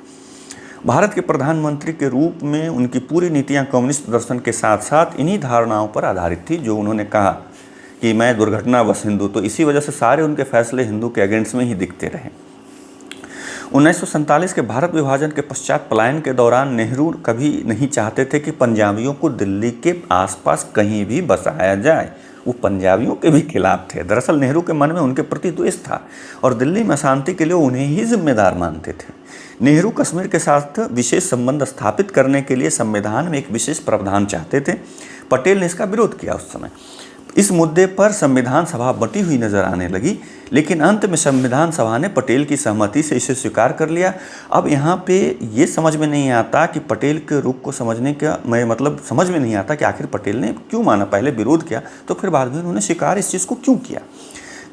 भारत के प्रधानमंत्री के रूप में उनकी पूरी नीतियां कम्युनिस्ट दर्शन के साथ साथ इन्हीं धारणाओं पर आधारित थी, जो उन्होंने कहा कि मैं दुर्घटनावश हिंदू, तो इसी वजह से सारे उनके फैसले हिंदू के अगेंस्ट में ही दिखते रहे। 1947 के भारत विभाजन के पश्चात पलायन के दौरान नेहरू कभी नहीं चाहते थे कि पंजाबियों को दिल्ली के आसपास कहीं भी बसाया जाए। वो पंजाबियों के भी खिलाफ थे। दरअसल नेहरू के मन में उनके प्रति द्वेष था और दिल्ली में शांति के लिए उन्हें ही जिम्मेदार मानते थे। नेहरू कश्मीर के साथ विशेष संबंध स्थापित करने के लिए संविधान में एक विशेष प्रावधान चाहते थे। पटेल ने इसका विरोध किया। उस समय इस मुद्दे पर संविधान सभा बंटी हुई नजर आने लगी, लेकिन अंत में संविधान सभा ने पटेल की सहमति से इसे स्वीकार कर लिया। अब यहाँ पे ये समझ में नहीं आता कि पटेल के रुख को समझने का समझ में नहीं आता कि आखिर पटेल ने क्यों माना। पहले विरोध किया तो फिर बाद में उन्होंने स्वीकार इस चीज़ को क्यों किया।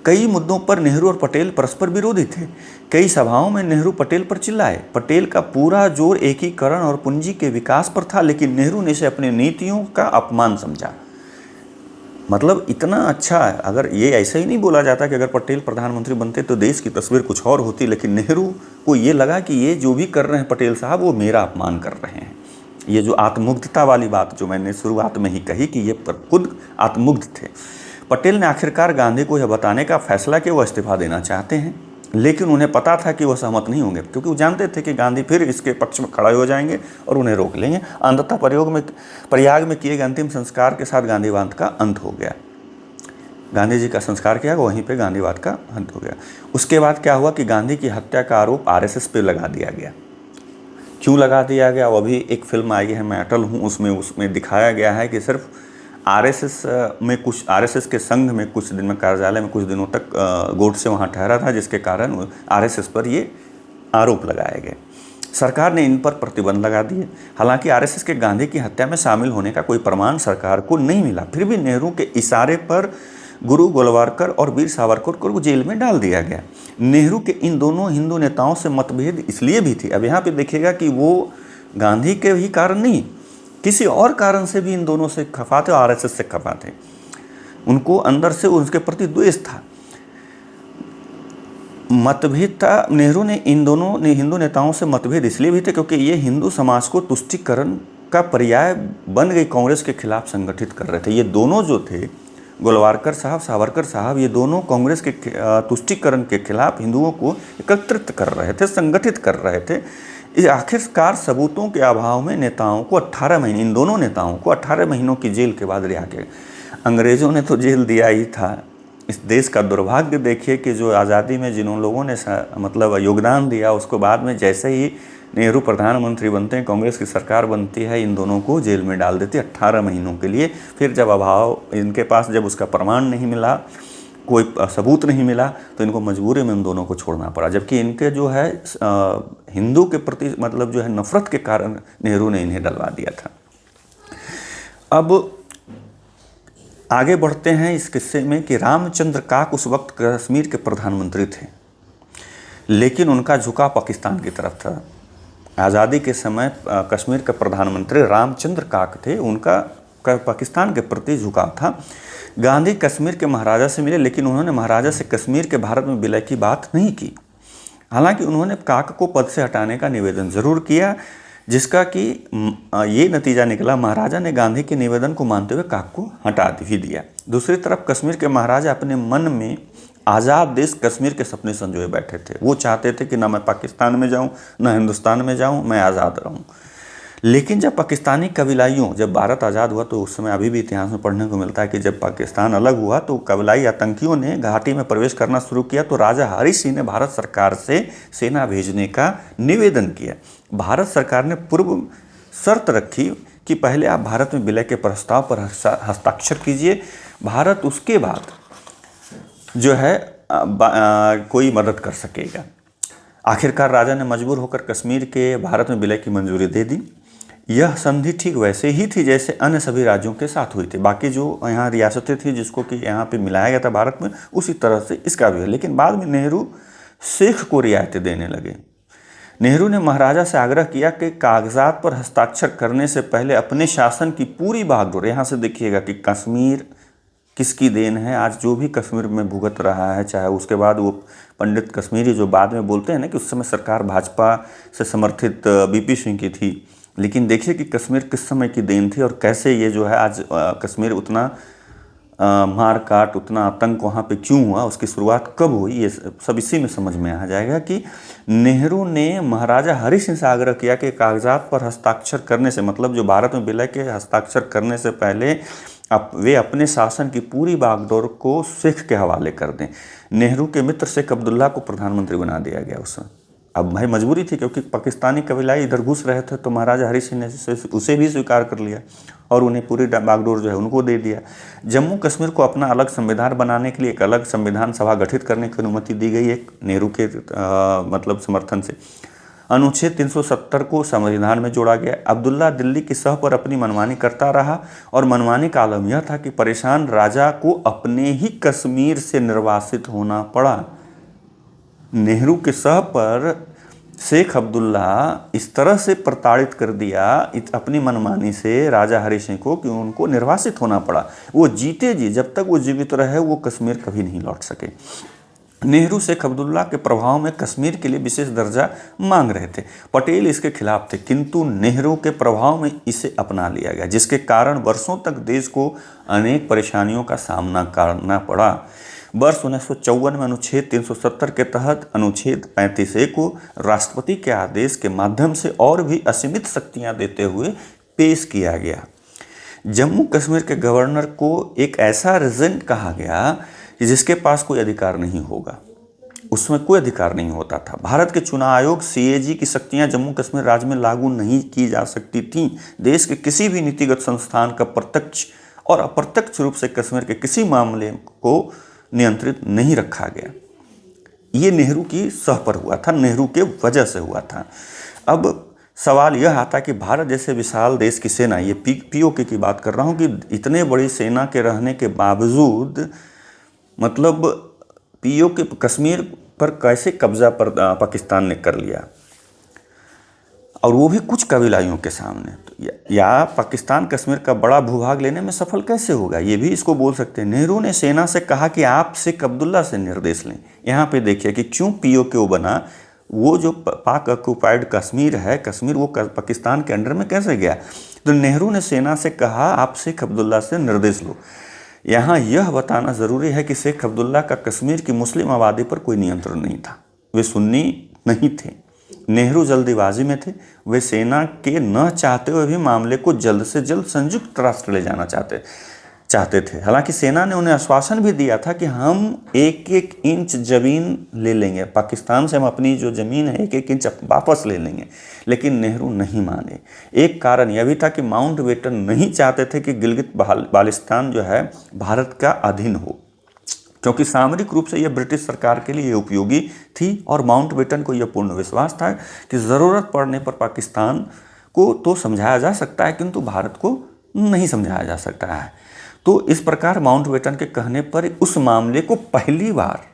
कई मुद्दों पर नेहरू और पटेल परस्पर विरोधी थे। कई सभाओं में नेहरू पटेल पर चिल्लाए। पटेल का पूरा जोर एकीकरण और पूंजी के विकास पर था, लेकिन नेहरू ने इसे अपनी नीतियों का अपमान समझा। मतलब इतना अच्छा है, अगर ये ऐसा ही नहीं बोला जाता कि अगर पटेल प्रधानमंत्री बनते तो देश की तस्वीर कुछ और होती, लेकिन नेहरू को ये लगा कि ये जो भी कर रहे हैं पटेल साहब वो मेरा अपमान कर रहे हैं। ये जो आत्ममुग्धता वाली बात जो मैंने शुरुआत में ही कही कि ये खुद आत्ममुग्ध थे। पटेल ने आखिरकार गांधी को यह बताने का फैसला कि वो इस्तीफा देना चाहते हैं, लेकिन उन्हें पता था कि वह सहमत नहीं होंगे, क्योंकि वो जानते थे कि गांधी फिर इसके पक्ष में खड़े हो जाएंगे और उन्हें रोक लेंगे। अंततः प्रयाग में किए गए अंतिम संस्कार के साथ गांधीवाद का अंत हो गया। गांधी जी का संस्कार किया, वहीं पे गांधीवाद का अंत हो गया। उसके बाद क्या हुआ कि गांधी की हत्या का आरोप आरएसएस पे लगा दिया गया। क्यों लगा दिया गया, वो अभी एक फिल्म आई है मैं अटल हूँ, उसमें दिखाया गया है कि सिर्फ आरएसएस के संघ में कुछ दिन में कार्यालय में कुछ दिनों तक गोडसे वहाँ ठहरा था, जिसके कारण आरएसएस पर ये आरोप लगाए गए। सरकार ने इन पर प्रतिबंध लगा दिए। हालांकि आरएसएस के गांधी की हत्या में शामिल होने का कोई प्रमाण सरकार को नहीं मिला, फिर भी नेहरू के इशारे पर गुरु गोलवारकर और वीर सावरकर को जेल में डाल दिया गया। नेहरू के इन दोनों हिंदू नेताओं से मतभेद इसलिए भी थी, अब यहाँ पे देखिएगा कि वो गांधी के ही कारण नहीं, किसी और कारण से भी इन दोनों से खफा थे, आरएसएस से खफा थे। उनको अंदर से उनके प्रति द्वेष था, मतभेद था। नेहरू ने इन दोनों हिंदू नेताओं से मतभेद इसलिए भी थे क्योंकि ये हिंदू समाज को तुष्टीकरण का पर्याय बन गई कांग्रेस के खिलाफ संगठित कर रहे थे। ये दोनों जो थे, गोलवारकर साहब, सावरकर साहब, ये दोनों कांग्रेस के तुष्टीकरण के खिलाफ हिंदुओं को एकत्रित कर रहे थे, संगठित कर रहे थे। आखिरकार सबूतों के अभाव में नेताओं को 18 महीने, इन दोनों नेताओं को 18 महीनों की जेल के बाद रिहा किया। अंग्रेज़ों ने तो जेल दिया ही था। इस देश का दुर्भाग्य देखिए कि जो आज़ादी में जिन लोगों ने योगदान दिया, उसको बाद में जैसे ही नेहरू प्रधानमंत्री बनते हैं, कांग्रेस की सरकार बनती है, इन दोनों को जेल में डाल देती है 18 महीनों के लिए। फिर जब अभाव इनके पास, जब उसका प्रमाण नहीं मिला, कोई सबूत नहीं मिला, तो इनको मजबूरी में इन दोनों को छोड़ना पड़ा। जबकि इनके जो है हिंदू के प्रति जो है नफरत के कारण नेहरू ने इन्हें डलवा दिया था। अब आगे बढ़ते हैं इस किस्से में कि रामचंद्र काक उस वक्त कश्मीर के प्रधानमंत्री थे, लेकिन उनका झुकाव पाकिस्तान की तरफ था। आज़ादी के समय कश्मीर के प्रधानमंत्री रामचंद्र काक थे, उनका पाकिस्तान के प्रति झुकाव था। गांधी कश्मीर के महाराजा से मिले, लेकिन उन्होंने महाराजा से कश्मीर के भारत में विलय की बात नहीं की। हालांकि उन्होंने काक को पद से हटाने का निवेदन जरूर किया, जिसका कि ये नतीजा निकला, महाराजा ने गांधी के निवेदन को मानते हुए काक को हटा भी दिया। दूसरी तरफ कश्मीर के महाराजा अपने मन में आज़ाद देश कश्मीर के सपने संजोए बैठे थे। वो चाहते थे कि ना मैं पाकिस्तान में जाऊँ, ना हिंदुस्तान में जाऊँ, मैं आज़ाद रहूँ। लेकिन जब पाकिस्तानी कबीलाइयों, जब भारत आज़ाद हुआ तो उस समय अभी भी इतिहास में पढ़ने को मिलता है कि जब पाकिस्तान अलग हुआ तो कबीलाई आतंकियों ने घाटी में प्रवेश करना शुरू किया, तो राजा हरी सिंह ने भारत सरकार से सेना भेजने का निवेदन किया। भारत सरकार ने पूर्व शर्त रखी कि पहले आप भारत में विलय के प्रस्ताव पर हस्ताक्षर कीजिए, भारत उसके बाद जो है कोई मदद कर सकेगा। आखिरकार राजा ने मजबूर होकर कश्मीर के भारत में विलय की मंजूरी दे दी। यह संधि ठीक वैसे ही थी जैसे अन्य सभी राज्यों के साथ हुई थी। बाकी जो यहाँ रियासतें थी जिसको कि यहाँ पे मिलाया गया था भारत में, उसी तरह से इसका भी है। लेकिन बाद में नेहरू शेख को रियायतें देने लगे। नेहरू ने महाराजा से आग्रह किया कि कागजात पर हस्ताक्षर करने से पहले अपने शासन की पूरी बागडोर, यहाँ से देखिएगा कि कश्मीर किसकी देन है? आज जो भी कश्मीर में भुगत रहा है, चाहे उसके बाद वो पंडित कश्मीरी जो बाद में बोलते हैं ना कि उस समय सरकार भाजपा से समर्थित बीपी सिंह की थी, लेकिन देखिए कि कश्मीर किस समय की देन थी और कैसे ये जो है आज कश्मीर उतना मार काट, उतना आतंक वहाँ पे क्यों हुआ, उसकी शुरुआत कब हुई, ये सब इसी में समझ में आ जाएगा कि नेहरू ने महाराजा हरि सिंह से आग्रह किया कि कागजात पर हस्ताक्षर करने से, मतलब जो भारत में विलय के हस्ताक्षर करने से पहले वे अपने शासन की पूरी बागडोर को शेख के हवाले कर दें। नेहरू के मित्र शेख अब्दुल्ला को प्रधानमंत्री बना दिया गया उस समय। अब भाई मजबूरी थी, क्योंकि पाकिस्तानी कबीलाई इधर घुस रहे थे, तो महाराजा हरि सिंह ने उसे भी स्वीकार कर लिया और उन्हें पूरी बागडोर जो है उनको दे दिया। जम्मू कश्मीर को अपना अलग संविधान बनाने के लिए एक अलग संविधान सभा गठित करने की अनुमति दी गई, एक नेहरू के मतलब समर्थन से। अनुच्छेद 370 को संविधान में जोड़ा गया। अब्दुल्ला दिल्ली की सह पर अपनी मनमानी करता रहा और मनमानी का आलम यह था कि परेशान राजा को अपने ही कश्मीर से निर्वासित होना पड़ा। नेहरू के सह पर शेख अब्दुल्ला इस तरह से प्रताड़ित कर दिया अपनी मनमानी से राजा हरि सिंह को कि उनको निर्वासित होना पड़ा। वो जीते जी, जब तक वो जीवित रहे वो कश्मीर कभी नहीं लौट सके। नेहरू शेख अब्दुल्ला के प्रभाव में कश्मीर के लिए विशेष दर्जा मांग रहे थे। पटेल इसके खिलाफ थे, किंतु नेहरू के प्रभाव में इसे अपना लिया गया, जिसके कारण वर्षों तक देश को अनेक परेशानियों का सामना करना पड़ा। वर्ष 1954 में अनुच्छेद 370 के तहत अनुच्छेद 35A को राष्ट्रपति के आदेश के माध्यम से और भी असीमित शक्तियां देते हुए पेश किया गया। जम्मू कश्मीर के गवर्नर को एक ऐसा रेजेंट कहा गया कि जिसके पास कोई अधिकार नहीं होगा, उसमें कोई अधिकार नहीं होता था। भारत के चुनाव आयोग CAG की शक्तियां जम्मू कश्मीर राज्य में लागू नहीं की जा सकती थीं। देश के किसी भी नीतिगत संस्थान का प्रत्यक्ष और अप्रत्यक्ष रूप से कश्मीर के किसी मामले को नियंत्रित नहीं रखा गया। ये नेहरू की सह पर हुआ था, नेहरू के वजह से हुआ था। अब सवाल यह आता है कि भारत जैसे विशाल देश की सेना, ये POK की बात कर रहा हूँ, कि इतने बड़ी सेना के रहने के बावजूद मतलब POK कश्मीर पर कैसे कब्जा पर पाकिस्तान ने कर लिया, और वो भी कुछ कबीलाइयों के सामने। तो या पाकिस्तान कश्मीर का बड़ा भूभाग लेने में सफल कैसे होगा, ये भी इसको बोल सकते हैं। नेहरू ने सेना से कहा कि आप शेख अब्दुल्ला से निर्देश लें। यहाँ पे देखिए कि क्यों POK बना। वो जो पाक ऑक्युपाइड कश्मीर है, कश्मीर वो पाकिस्तान के अंडर में कैसे गया? तो नेहरू ने सेना से कहा आप शेख अब्दुल्ला से निर्देश लो। यहाँ यह बताना ज़रूरी है कि शेख अब्दुल्ला का कश्मीर की मुस्लिम आबादी पर कोई नियंत्रण नहीं था, वे सुन्नी नहीं थे। नेहरू जल्दीबाजी में थे, वे सेना के न चाहते हुए भी मामले को जल्द से जल्द संयुक्त राष्ट्र ले जाना चाहते थे। हालांकि सेना ने उन्हें आश्वासन भी दिया था कि हम 1-1 इंच ज़मीन ले लेंगे, पाकिस्तान से हम अपनी जो ज़मीन है 1-1 इंच वापस ले लेंगे, लेकिन नेहरू नहीं माने। एक कारण यह भी था कि माउंटबेटन नहीं चाहते थे कि गिलगित बाल्टिस्तान जो है भारत का अधीन हो, क्योंकि सामरिक रूप से यह ब्रिटिश सरकार के लिए उपयोगी थी और माउंटबेटन को यह पूर्ण विश्वास था कि ज़रूरत पड़ने पर पाकिस्तान को तो समझाया जा सकता है, किंतु भारत को नहीं समझाया जा सकता है। तो इस प्रकार माउंटबेटन के कहने पर उस मामले को पहली बार,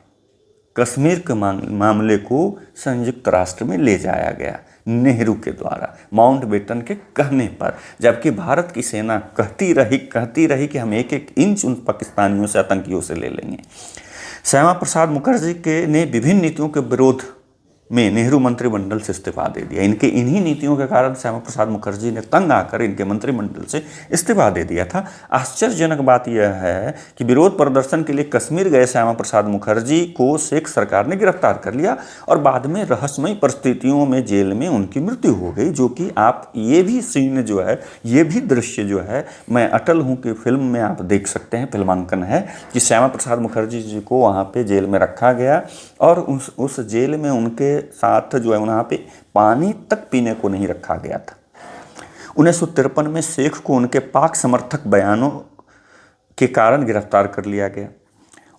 कश्मीर के मामले को संयुक्त राष्ट्र में ले जाया गया नेहरू के द्वारा, माउंटबेटन के कहने पर। जबकि भारत की सेना कहती रही कि हम 1-1 इंच उन पाकिस्तानियों से, आतंकियों से ले लेंगे। श्यामा प्रसाद मुखर्जी ने विभिन्न नीतियों के विरोध में नेहरू मंत्रिमंडल से इस्तीफा दे दिया। इन्हीं नीतियों के कारण श्यामा प्रसाद मुखर्जी ने तंग आकर इनके मंत्रिमंडल से इस्तीफा दे दिया था। आश्चर्यजनक बात यह है कि विरोध प्रदर्शन के लिए कश्मीर गए श्यामा प्रसाद मुखर्जी को शेख सरकार ने गिरफ्तार कर लिया और बाद में रहस्यमयी परिस्थितियों में जेल में उनकी मृत्यु हो गई, जो कि आप ये भी सीन जो है, ये भी दृश्य जो है, मैं अटल हूँ कि फिल्म में आप देख सकते हैं, फिल्मांकन है कि श्यामा प्रसाद मुखर्जी जी को वहाँ पे जेल में रखा गया और उस जेल में उनके साथ जो है वहाँ पे पानी तक पीने को नहीं रखा गया था। 1953 में शेख को उनके पाक समर्थक बयानों के कारण गिरफ्तार कर लिया गया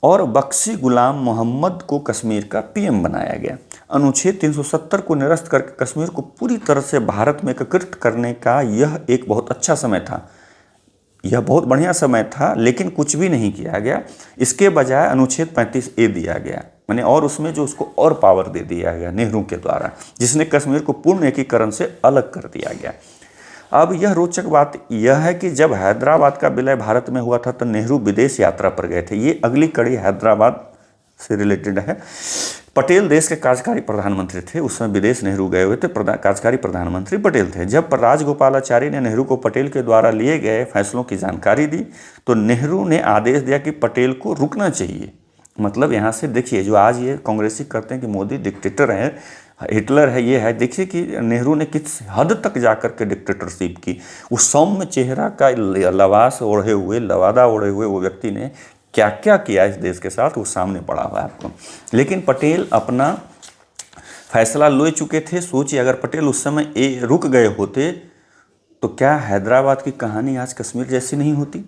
और बख्शी गुलाम मोहम्मद को कश्मीर का PM बनाया गया। अनुच्छेद 370 को निरस्त करके कश्मीर को पूरी तरह से भारत में एकीकृत करने का यह एक बहुत अच्छा समय था, यह बहुत बढ़िया समय था, लेकिन कुछ भी नहीं किया गया। इसके बजाय अनुच्छेद 35A दिया गया, मैंने, और उसमें जो उसको और पावर दे दिया गया नेहरू के द्वारा, जिसने कश्मीर को पूर्ण एकीकरण से अलग कर दिया गया। अब यह रोचक बात यह है कि जब हैदराबाद का विलय भारत में हुआ था तो नेहरू विदेश यात्रा पर गए थे। ये अगली कड़ी हैदराबाद से रिलेटेड है। पटेल देश के कार्यकारी प्रधानमंत्री थे, उस समय विदेश नेहरू गए हुए थे, कार्यकारी प्रधानमंत्री पटेल थे। जब राजगोपालाचारी ने नेहरू को पटेल के द्वारा लिए गए फैसलों की जानकारी दी तो नेहरू ने आदेश दिया कि पटेल को रुकना चाहिए। मतलब यहाँ से देखिए, जो आज ये कांग्रेसी करते हैं कि मोदी डिक्टेटर है, हिटलर है, ये है, देखिए कि नेहरू ने किस हद तक जाकर के डिक्टेटरशिप की। उस सौम्य चेहरा का लबास ओढ़े हुए, लवादा ओढ़े हुए वो व्यक्ति ने क्या क्या किया इस देश के साथ, वो सामने पड़ा हुआ है आपको। लेकिन पटेल अपना फैसला ले चुके थे। सोचिए, अगर पटेल उस समय रुक गए होते तो क्या हैदराबाद की कहानी आज कश्मीर जैसी नहीं होती?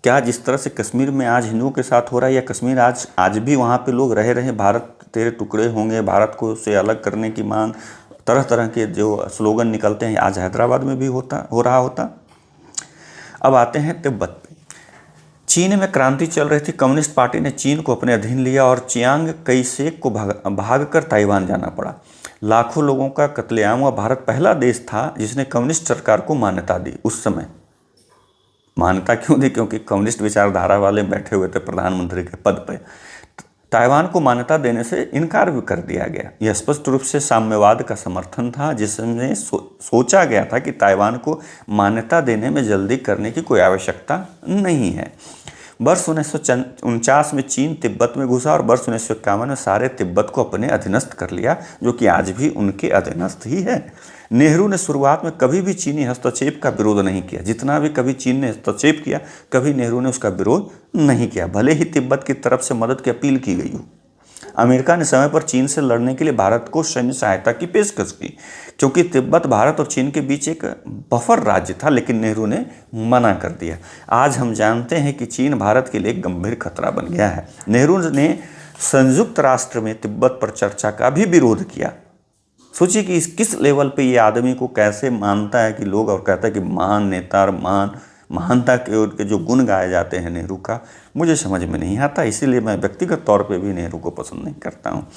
क्या जिस तरह से कश्मीर में आज हिंदुओं के साथ हो रहा है, या कश्मीर आज भी वहाँ पे लोग रहे रहे, भारत तेरे टुकड़े होंगे, भारत को से अलग करने की मांग, तरह तरह के जो स्लोगन निकलते हैं, आज हैदराबाद में भी हो रहा होता। अब आते हैं तिब्बत पे। चीन में क्रांति चल रही थी। कम्युनिस्ट पार्टी ने चीन को अपने अधीन लिया और चियांग कैसेक को भागकर ताइवान जाना पड़ा। लाखों लोगों का कत्लेआम हुआ। भारत पहला देश था जिसने कम्युनिस्ट सरकार को मान्यता दी। उस समय मान्यता क्यों दी? क्योंकि कम्युनिस्ट विचारधारा वाले बैठे हुए थे प्रधानमंत्री के पद पे। ताइवान को मान्यता देने से इनकार भी कर दिया गया। यह स्पष्ट रूप से साम्यवाद का समर्थन था, जिसमें सोचा गया था कि ताइवान को मान्यता देने में जल्दी करने की कोई आवश्यकता नहीं है। वर्ष 1949 में चीन तिब्बत में घुसा और वर्ष 1951 में सारे तिब्बत को अपने अधीनस्थ कर लिया, जो कि आज भी उनके अधीनस्थ ही है। नेहरू ने शुरुआत में कभी भी चीनी हस्तक्षेप का विरोध नहीं किया। जितना भी कभी चीन ने हस्तक्षेप किया, कभी नेहरू ने उसका विरोध नहीं किया, भले ही तिब्बत की तरफ से मदद की अपील की गई हो। अमेरिका ने समय पर चीन से लड़ने के लिए भारत को सैन्य सहायता की पेशकश की, क्योंकि तिब्बत भारत और चीन के बीच एक बफर राज्य था, लेकिन नेहरू ने मना कर दिया। आज हम जानते हैं कि चीन भारत के लिए एक गंभीर खतरा बन गया है। नेहरू ने संयुक्त राष्ट्र में तिब्बत पर चर्चा का भी विरोध किया। सोचिए कि किस लेवल पे ये आदमी को कैसे मानता है कि लोग, और कहता है कि महान नेता और महानता के जो गुण गाए जाते हैं नेहरू का, मुझे समझ में नहीं आता। इसीलिए मैं व्यक्तिगत तौर पे भी नेहरू को पसंद नहीं करता हूँ।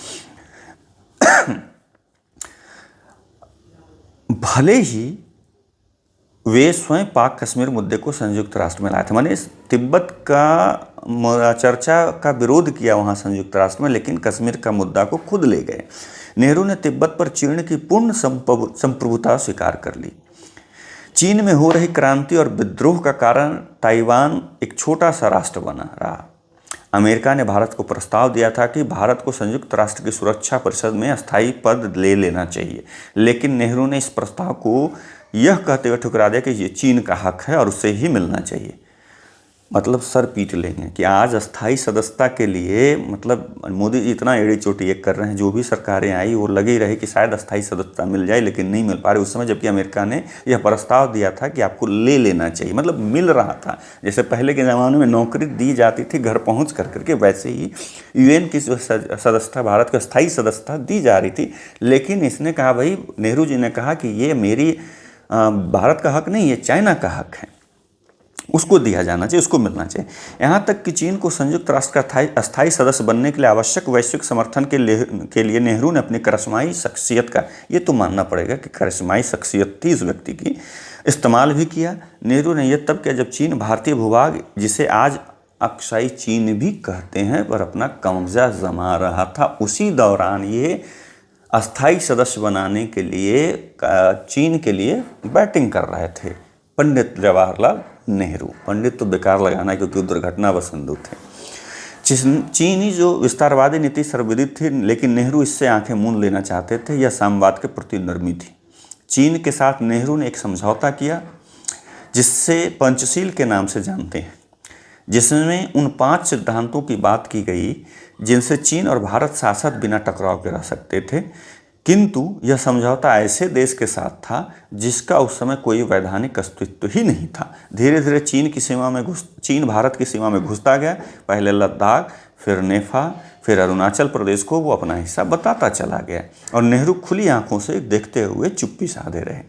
भले ही वे स्वयं पाक कश्मीर मुद्दे को संयुक्त राष्ट्र में लाए थे, माने तिब्बत का चर्चा का विरोध किया वहाँ संयुक्त राष्ट्र में, लेकिन कश्मीर का मुद्दा को खुद ले गए। नेहरू ने तिब्बत पर चीन की पूर्ण संप्रभुता स्वीकार कर ली। चीन में हो रही क्रांति और विद्रोह का कारण ताइवान एक छोटा सा राष्ट्र बना रहा। अमेरिका ने भारत को प्रस्ताव दिया था कि भारत को संयुक्त राष्ट्र की सुरक्षा परिषद में अस्थायी पद ले लेना चाहिए, लेकिन नेहरू ने इस प्रस्ताव को यह कहते हुए ठुकरा दिया कि ये चीन का हक है और उसे ही मिलना चाहिए। मतलब सर पीट लेंगे कि आज अस्थाई सदस्यता के लिए, मतलब मोदी जी इतना एड़ी चोटी एक कर रहे हैं, जो भी सरकारें आई वो लगी रही कि शायद अस्थाई सदस्यता मिल जाए, लेकिन नहीं मिल पा रही उस समय, जबकि अमेरिका ने यह प्रस्ताव दिया था कि आपको ले लेना चाहिए। मतलब मिल रहा था, जैसे पहले के ज़माने में नौकरी दी जाती थी घर पहुँच करके, वैसे ही यूएन की सदस्यता, भारत को अस्थाई सदस्यता दी जा रही थी। लेकिन इसने कहा, भाई नेहरू जी ने कहा कि ये मेरी भारत का हक नहीं है, चाइना का हक है, उसको दिया जाना चाहिए, उसको मिलना चाहिए। यहाँ तक कि चीन को संयुक्त राष्ट्र का अस्थायी सदस्य बनने के लिए आवश्यक वैश्विक समर्थन के लिए नेहरू ने अपनी करिश्माई शख्सियत का, ये तो मानना पड़ेगा कि करिश्माई शख्सियत थी इस व्यक्ति की, इस्तेमाल भी किया। नेहरू ने यह तब किया जब चीन भारतीय भूभाग, जिसे आज अक्साई चीन भी कहते हैं, पर अपना कब्जा जमा रहा था। उसी दौरान ये अस्थाई सदस्य बनाने के लिए चीन के लिए बैटिंग कर रहे थे पंडित जवाहरलाल नेहरू। पंडित तो बेकार लगाना है, क्योंकि दुर्घटना बसंदू थे। चीनी जो विस्तारवादी नीति सर्वविदित थी, लेकिन नेहरू इससे आंखें मूंद लेना चाहते थे। यह साम्यवाद के प्रति नरमी थी। चीन के साथ नेहरू ने एक समझौता किया, जिससे पंचशील के नाम से जानते हैं, जिसमें उन 5 सिद्धांतों की बात की गई जिनसे चीन और भारत साथ बिना टकराव के रह सकते थे। किंतु यह समझौता ऐसे देश के साथ था जिसका उस समय कोई वैधानिक अस्तित्व ही नहीं था। धीरे धीरे चीन भारत की सीमा में घुसता गया। पहले लद्दाख, फिर नेफा, फिर अरुणाचल प्रदेश को वो अपना हिस्सा बताता चला गया, और नेहरू खुली आंखों से देखते हुए चुप्पी साधे रहे।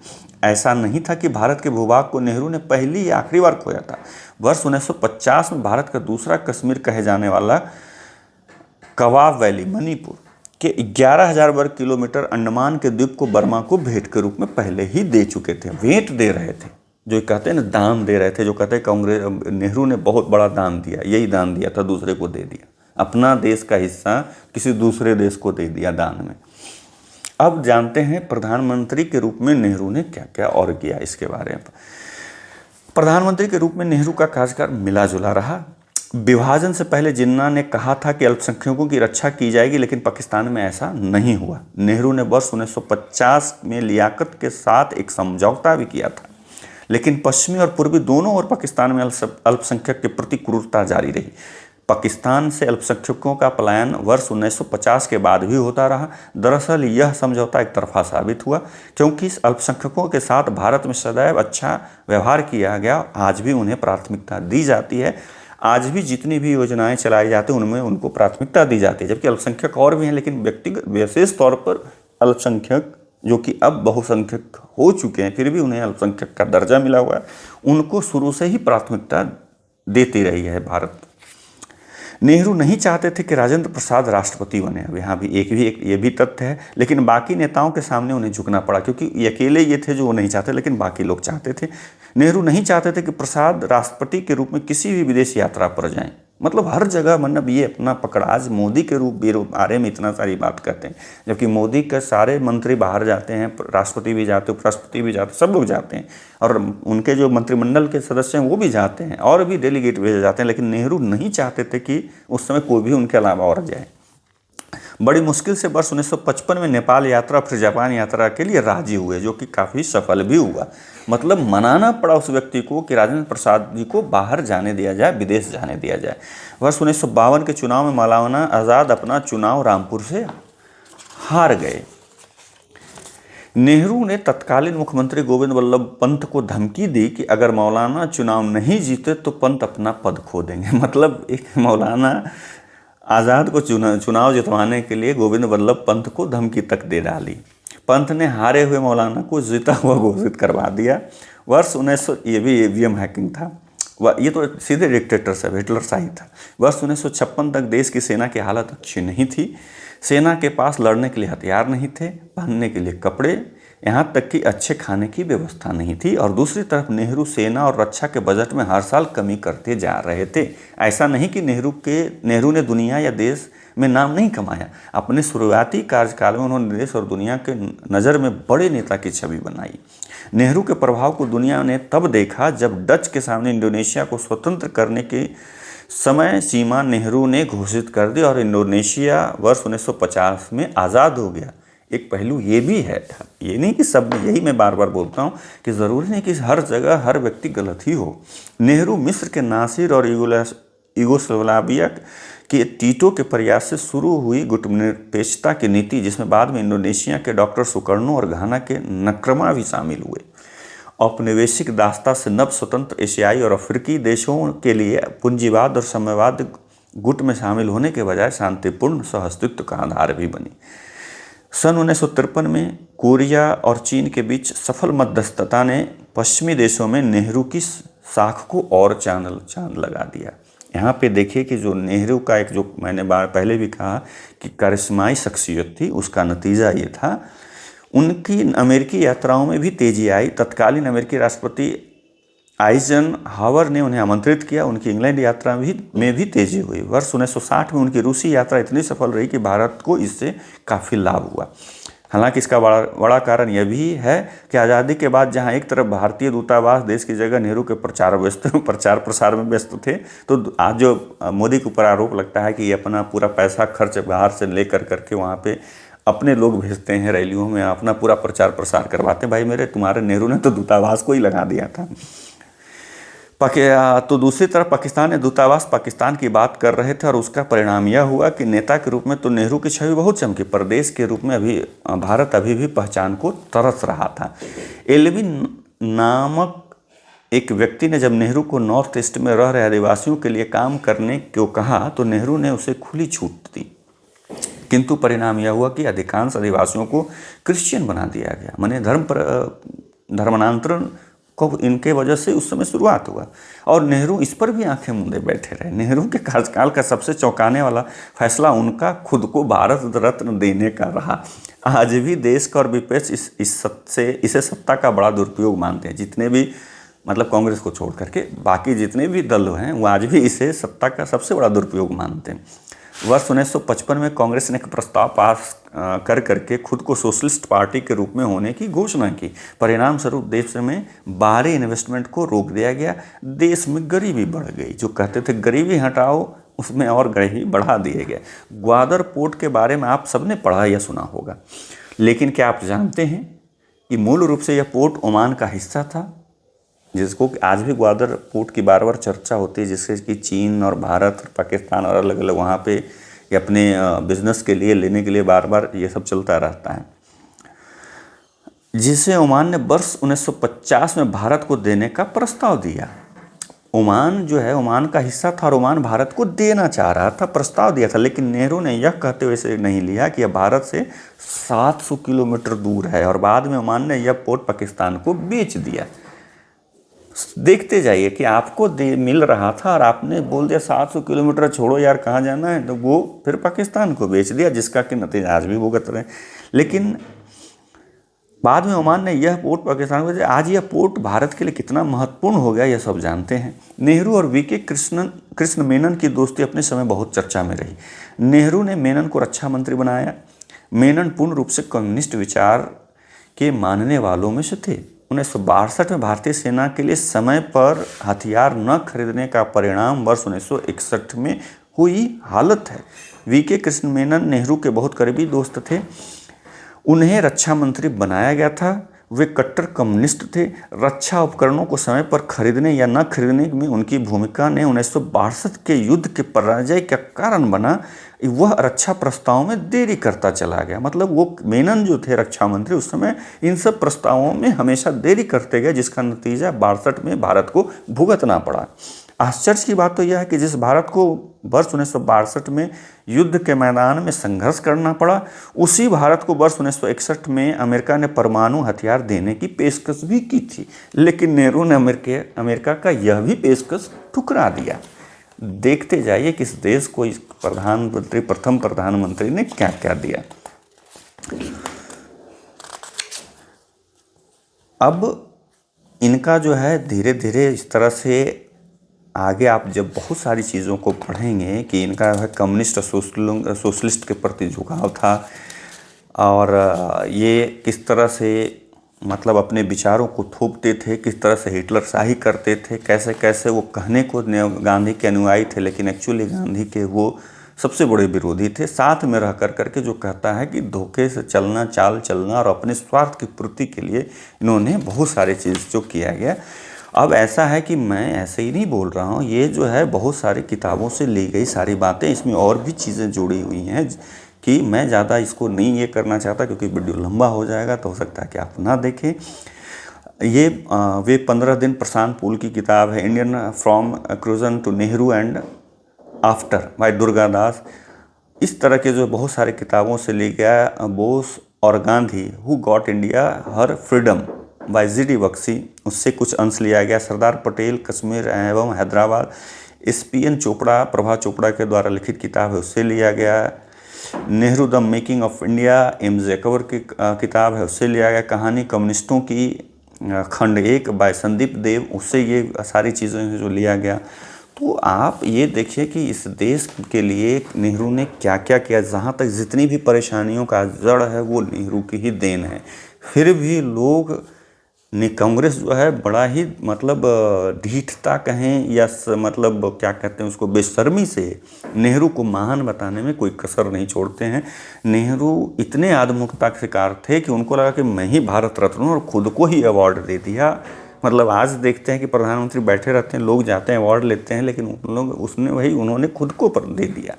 ऐसा नहीं था कि भारत के भूभाग को नेहरू ने पहली या आखिरी बार खोया था। वर्ष 1950 में भारत का दूसरा कश्मीर कहे जाने वाला कवाब वैली, मणिपुर, कि 11,000 वर्ग किलोमीटर अंडमान के द्वीप को बर्मा को भेंट के रूप में पहले ही दे चुके थे, भेंट दे रहे थे, जो कहते हैं ना दान दे रहे थे, जो कहते हैं कांग्रेस नेहरू ने बहुत बड़ा दान दिया, यही दान दिया था, दूसरे को दे दिया, अपना देश का हिस्सा किसी दूसरे देश को दे दिया दान में। अब जानते हैं प्रधानमंत्री के रूप में नेहरू ने क्या क्या और किया। इसके बारे में प्रधानमंत्री के रूप में नेहरू का कार्यकाल मिला जुला रहा। विभाजन से पहले जिन्ना ने कहा था कि अल्पसंख्यकों की रक्षा की जाएगी, लेकिन पाकिस्तान में ऐसा नहीं हुआ। नेहरू ने वर्ष 1950 में लियाकत के साथ एक समझौता भी किया था, लेकिन पश्चिमी और पूर्वी दोनों ओर पाकिस्तान में अल्पसंख्यक के प्रति क्रूरता जारी रही। पाकिस्तान से अल्पसंख्यकों का पलायन वर्ष 1950 के बाद भी होता रहा। दरअसल यह समझौता एक तरफा साबित हुआ, क्योंकि इस अल्पसंख्यकों के साथ भारत में सदैव अच्छा व्यवहार किया गया। आज भी उन्हें प्राथमिकता दी जाती है। आज भी जितनी भी योजनाएं चलाई जाती हैं उनमें उनको प्राथमिकता दी जाती है, जबकि अल्पसंख्यक और भी हैं, लेकिन व्यक्तिगत विशेष तौर पर अल्पसंख्यक जो कि अब बहुसंख्यक हो चुके हैं, फिर भी उन्हें अल्पसंख्यक का दर्जा मिला हुआ है, उनको शुरू से ही प्राथमिकता देती रही है भारत। नेहरू नहीं चाहते थे कि राजेंद्र प्रसाद राष्ट्रपति बने। अब यहाँ भी ये भी तथ्य है, लेकिन बाकी नेताओं के सामने उन्हें झुकना पड़ा, क्योंकि ये अकेले ये थे जो वो नहीं चाहते, लेकिन बाकी लोग चाहते थे। नेहरू नहीं चाहते थे कि प्रसाद राष्ट्रपति के रूप में किसी भी विदेश यात्रा पर जाएं। मतलब हर जगह, मतलब ये अपना पकड़, आज मोदी के बारे में इतना सारी बात करते हैं, जबकि मोदी के सारे मंत्री बाहर जाते हैं, राष्ट्रपति भी जाते, उपराष्ट्रपति भी जाते, सब लोग जाते हैं, और उनके जो मंत्रिमंडल के सदस्य हैं वो भी जाते हैं, और भी डेलीगेट भेजे जाते हैं। लेकिन नेहरू नहीं चाहते थे कि उस समय कोई भी उनके अलावा और जाए। बड़ी मुश्किल से वर्ष 1955 में नेपाल यात्रा फिर जापान यात्रा के लिए राजी हुए, जो कि काफ़ी सफल भी हुआ। मतलब मनाना पड़ा उस व्यक्ति को कि राजेंद्र प्रसाद जी को बाहर जाने दिया जाए, विदेश जाने दिया जाए। वर्ष 1952 के चुनाव में मौलाना आज़ाद अपना चुनाव रामपुर से हार गए। नेहरू ने तत्कालीन मुख्यमंत्री गोविंद वल्लभ पंत को धमकी दी कि अगर मौलाना चुनाव नहीं जीते तो पंत अपना पद खो देंगे। मतलब एक मौलाना आज़ाद को चुनाव जितवाने के लिए गोविंद वल्लभ पंत को धमकी तक दे डाली। पंत ने हारे हुए मौलाना को जीता हुआ घोषित करवा दिया। वर्ष 1900, ये भी ईवीएम हैकिंग था, ये तो सीधे डिक्टेटर से हिटलर शाही था। वर्ष 1956 तक देश की सेना की हालत अच्छी नहीं थी। सेना के पास लड़ने के लिए हथियार नहीं थे, पहनने के लिए कपड़े, यहाँ तक कि अच्छे खाने की व्यवस्था नहीं थी। और दूसरी तरफ नेहरू सेना और रक्षा के बजट में हर साल कमी करते जा रहे थे। ऐसा नहीं कि नेहरू ने दुनिया या देश में नाम नहीं कमाया। अपने शुरुआती कार्यकाल में उन्होंने देश और दुनिया के नज़र में बड़े नेता की छवि बनाई। नेहरू के प्रभाव को दुनिया ने तब देखा जब डच के सामने इंडोनेशिया को स्वतंत्र करने की समय सीमा नेहरू ने घोषित कर दी और इंडोनेशिया वर्ष 1950 में आज़ाद हो गया। एक पहलू ये भी है, ये नहीं कि सब में, यही मैं बार बार बोलता हूँ कि ज़रूरी नहीं कि हर जगह हर व्यक्ति गलत ही हो। नेहरू मिस्र के नासिर और यूगोस्लाविया के टीटो के प्रयास से शुरू हुई गुटनिरपेक्षता की नीति, जिसमें बाद में इंडोनेशिया के डॉक्टर सुकर्णो और घाना के नक्रमा भी शामिल हुए। औपनिवेशिक दास्ता से नव स्वतंत्र एशियाई और अफ्रीकी देशों के लिए पूंजीवाद और साम्यवाद गुट में शामिल होने के बजाय शांतिपूर्ण सहअस्तित्व का आधार भी बनी। सन 1953 में कोरिया और चीन के बीच सफल मध्यस्थता ने पश्चिमी देशों में नेहरू की साख को और चांद लगा दिया। यहाँ पे देखिए कि जो नेहरू का एक, जो मैंने पहले भी कहा कि करिश्माई शख्सियत थी, उसका नतीजा ये था। उनकी अमेरिकी यात्राओं में भी तेजी आई। तत्कालीन अमेरिकी राष्ट्रपति आइजनहावर ने उन्हें आमंत्रित किया। उनकी इंग्लैंड यात्रा में भी तेजी हुई। वर्ष 1960 में उनकी रूसी यात्रा इतनी सफल रही कि भारत को इससे काफ़ी लाभ हुआ। हालांकि इसका बड़ा कारण यह भी है कि आज़ादी के बाद जहां एक तरफ भारतीय दूतावास देश की जगह नेहरू के प्रचार प्रसार में व्यस्त थे, तो आज जो मोदी के ऊपर आरोप लगता है कि ये अपना पूरा पैसा खर्च बाहर से ले करके वहाँ पे अपने लोग भेजते हैं, रैलियों में अपना पूरा प्रचार प्रसार करवाते हैं। भाई तुम्हारे नेहरू ने तो दूतावास को ही लगा दिया था। तो दूसरी तरफ पाकिस्तान ने दूतावास पाकिस्तान की बात कर रहे थे, और उसका परिणाम यह हुआ कि नेता के रूप में तो नेहरू की छवि बहुत चमकी, प्रदेश के रूप में भारत अभी भी पहचान को तरस रहा था। एल्विन नामक एक व्यक्ति ने जब नेहरू को नॉर्थ ईस्ट में रह रहे आदिवासियों के लिए काम करने को कहा तो नेहरू ने उसे खुली छूट दी, किंतु परिणाम यह हुआ कि अधिकांश आदिवासियों को क्रिश्चियन बना दिया गया। माने धर्मांतरण को इनके वजह से उस समय शुरुआत हुआ। और नेहरू इस पर भी आंखें मूंदे बैठे रहे। नेहरू के कार्यकाल का सबसे चौंकाने वाला फैसला उनका खुद को भारत रत्न देने का रहा। आज भी देश का और विपक्ष इसे सत्ता का बड़ा दुरुपयोग मानते हैं। जितने भी मतलब कांग्रेस को छोड़ करके बाकी जितने भी दल हैं वो आज भी इसे सत्ता का सबसे बड़ा दुरुपयोग मानते हैं। वर्ष 1955 में कांग्रेस ने एक प्रस्ताव पास कर करके खुद को सोशलिस्ट पार्टी के रूप में होने की घोषणा की। परिणाम स्वरूप देश में बाहरी इन्वेस्टमेंट को रोक दिया गया। देश में गरीबी बढ़ गई। जो कहते थे गरीबी हटाओ, उसमें और गरीबी बढ़ा दिए गए। ग्वादर पोर्ट के बारे में आप सबने पढ़ा या सुना होगा, लेकिन क्या आप जानते हैं कि मूल रूप से यह पोर्ट ओमान का हिस्सा था, जिसको आज भी ग्वादर पोर्ट की बार बार चर्चा होती है, जिससे कि चीन और भारत और पाकिस्तान और अलग अलग वहाँ पे अपने बिजनेस के लिए लेने के लिए बार बार ये सब चलता रहता है, जिसे ओमान ने वर्ष 1950 में भारत को देने का प्रस्ताव दिया। ओमान जो है ओमान का हिस्सा था और ओमान भारत को देना चाह रहा था, प्रस्ताव दिया था, लेकिन नेहरू ने यह कहते हुए इसे नहीं लिया कि यह भारत से 700 किलोमीटर दूर है, और बाद में ओमान ने यह पोर्ट पाकिस्तान को बेच दिया। देखते जाइए कि आपको मिल रहा था और आपने बोल दिया 700 किलोमीटर छोड़ो यार, कहाँ जाना है, तो वो फिर पाकिस्तान को बेच दिया, जिसका कि नतीजा आज भी भुगत रहे। लेकिन बाद में ओमान ने यह पोर्ट पाकिस्तान को दिया। आज यह पोर्ट भारत के लिए कितना महत्वपूर्ण हो गया यह सब जानते हैं। नेहरू और वीके कृष्ण मेनन की दोस्ती अपने समय बहुत चर्चा में रही। नेहरू ने मेनन को रक्षा मंत्री बनाया। मेनन पूर्ण रूप से कम्युनिस्ट विचार के मानने वालों में से थे। 1962 में भारतीय सेना के लिए समय पर हथियार न खरीदने का परिणाम वर्ष 1961 में हुई हालत है। वीके कृष्ण मेनन नेहरू के बहुत करीबी दोस्त थे। उन्हें रक्षा मंत्री बनाया गया था। वे कट्टर कम्युनिस्ट थे। रक्षा उपकरणों को समय पर खरीदने या न खरीदने में उनकी भूमिका ने 1962 के युद्ध के पराजय का कारण बना। वह रक्षा प्रस्तावों में देरी करता चला गया। मतलब वो मेनन जो थे रक्षा मंत्री उस समय इन सब प्रस्तावों में हमेशा देरी करते गए, जिसका नतीजा 62 में भारत को भुगतना पड़ा। आश्चर्य की बात तो यह है कि जिस भारत को वर्ष 1962 में युद्ध के मैदान में संघर्ष करना पड़ा, उसी भारत को वर्ष 1961 में अमेरिका ने परमाणु हथियार देने की पेशकश भी की थी, लेकिन नेहरू ने अमेरिका का यह भी पेशकश ठुकरा दिया। देखते जाइए कि इस देश को इस प्रथम प्रधानमंत्री ने क्या क्या दिया। अब इनका जो है धीरे धीरे इस तरह से आगे आप जब बहुत सारी चीज़ों को पढ़ेंगे कि इनका कम्युनिस्ट सोशलिस्ट के प्रति झुकाव था, और ये किस तरह से मतलब अपने विचारों को थोपते थे, किस तरह से हिटलर शाही करते थे, कैसे कैसे वो कहने को गांधी के अनुयायी थे, लेकिन एक्चुअली गांधी के वो सबसे बड़े विरोधी थे। साथ में रह करके जो कहता है कि धोखे से चलना, चाल चलना और अपने स्वार्थ की पूर्ति के लिए इन्होंने बहुत सारी चीज़ जो किया गया। अब ऐसा है कि मैं ऐसे ही नहीं बोल रहा हूँ, ये जो है बहुत सारी किताबों से ली गई सारी बातें, इसमें और भी चीज़ें जुड़ी हुई हैं कि मैं ज़्यादा इसको नहीं ये करना चाहता, क्योंकि वीडियो लंबा हो जाएगा, तो हो सकता है कि आप ना देखें। ये वे 15 दिन प्रशांत पूल की किताब है, Indian from Curzon to Nehru and after by Durga Das. इस तरह के जो बहुत सारी किताबों से ली गया। बोस और Gandhi who got India her freedom by G D. Bakshi, उससे कुछ अंश लिया गया। सरदार पटेल कश्मीर एवं हैदराबाद, एस.पी.एन. चोपड़ा, प्रभा चोपड़ा के द्वारा लिखित किताब है, उससे लिया गया। Nehru the making of India, MJ. Akbar की किताब है, उससे लिया गया। कहानी कम्युनिस्टों की खंड 1 बाय संदीप देव, उससे ये सारी चीज़ें जो लिया गया। तो आप ये देखिए कि इस देश के लिए नेहरू ने क्या क्या किया। जहाँ तक जितनी भी परेशानियों का जड़ है वो नेहरू की ही देन है। फिर भी लोग ने कांग्रेस जो है बड़ा ही मतलब ढीठता कहें या मतलब क्या कहते हैं उसको, बेशर्मी से नेहरू को महान बताने में कोई कसर नहीं छोड़ते हैं। नेहरू इतने आत्ममुक्ता के शिकार थे कि उनको लगा कि मैं ही भारत रत्न हूँ, और खुद को ही अवार्ड दे दिया। मतलब आज देखते हैं कि प्रधानमंत्री बैठे रहते हैं, लोग जाते हैं अवार्ड लेते हैं, लेकिन उन्होंने खुद को दे दिया।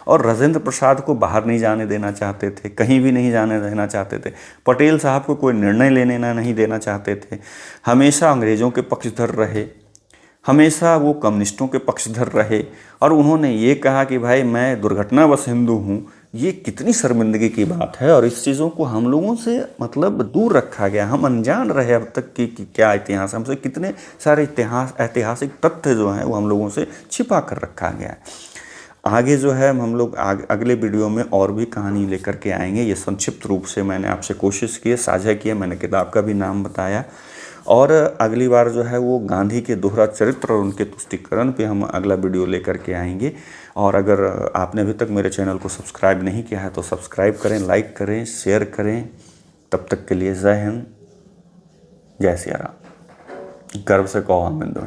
और राजेंद्र प्रसाद को बाहर नहीं जाने देना चाहते थे, कहीं भी नहीं जाने देना चाहते थे। पटेल साहब को कोई निर्णय लेने नहीं देना चाहते थे। हमेशा अंग्रेज़ों के पक्षधर रहे, हमेशा वो कम्युनिस्टों के पक्षधर रहे। और उन्होंने ये कहा कि भाई मैं दुर्घटनावश हिंदू हूँ, ये कितनी शर्मिंदगी की बात है। और इस चीज़ों को हम लोगों से मतलब दूर रखा गया, हम अनजान रहे अब तक कि क्या इतिहास, हमसे कितने सारे ऐतिहासिक तथ्य जो हैं वो हम लोगों से छिपा कर रखा गया है। आगे जो है हम लोग अगले वीडियो में और भी कहानी लेकर के आएंगे। ये संक्षिप्त रूप से मैंने आपसे कोशिश की, साझा किया, मैंने किताब का भी नाम बताया। और अगली बार जो है वो गांधी के दोहरा चरित्र और उनके तुष्टीकरण पे हम अगला वीडियो लेकर के आएंगे। और अगर आपने अभी तक मेरे चैनल को सब्सक्राइब नहीं किया है तो सब्सक्राइब करें, लाइक करें, शेयर करें। तब तक के लिए जय हिंद, जय सिया राम। गर्व से कहो आमिंद।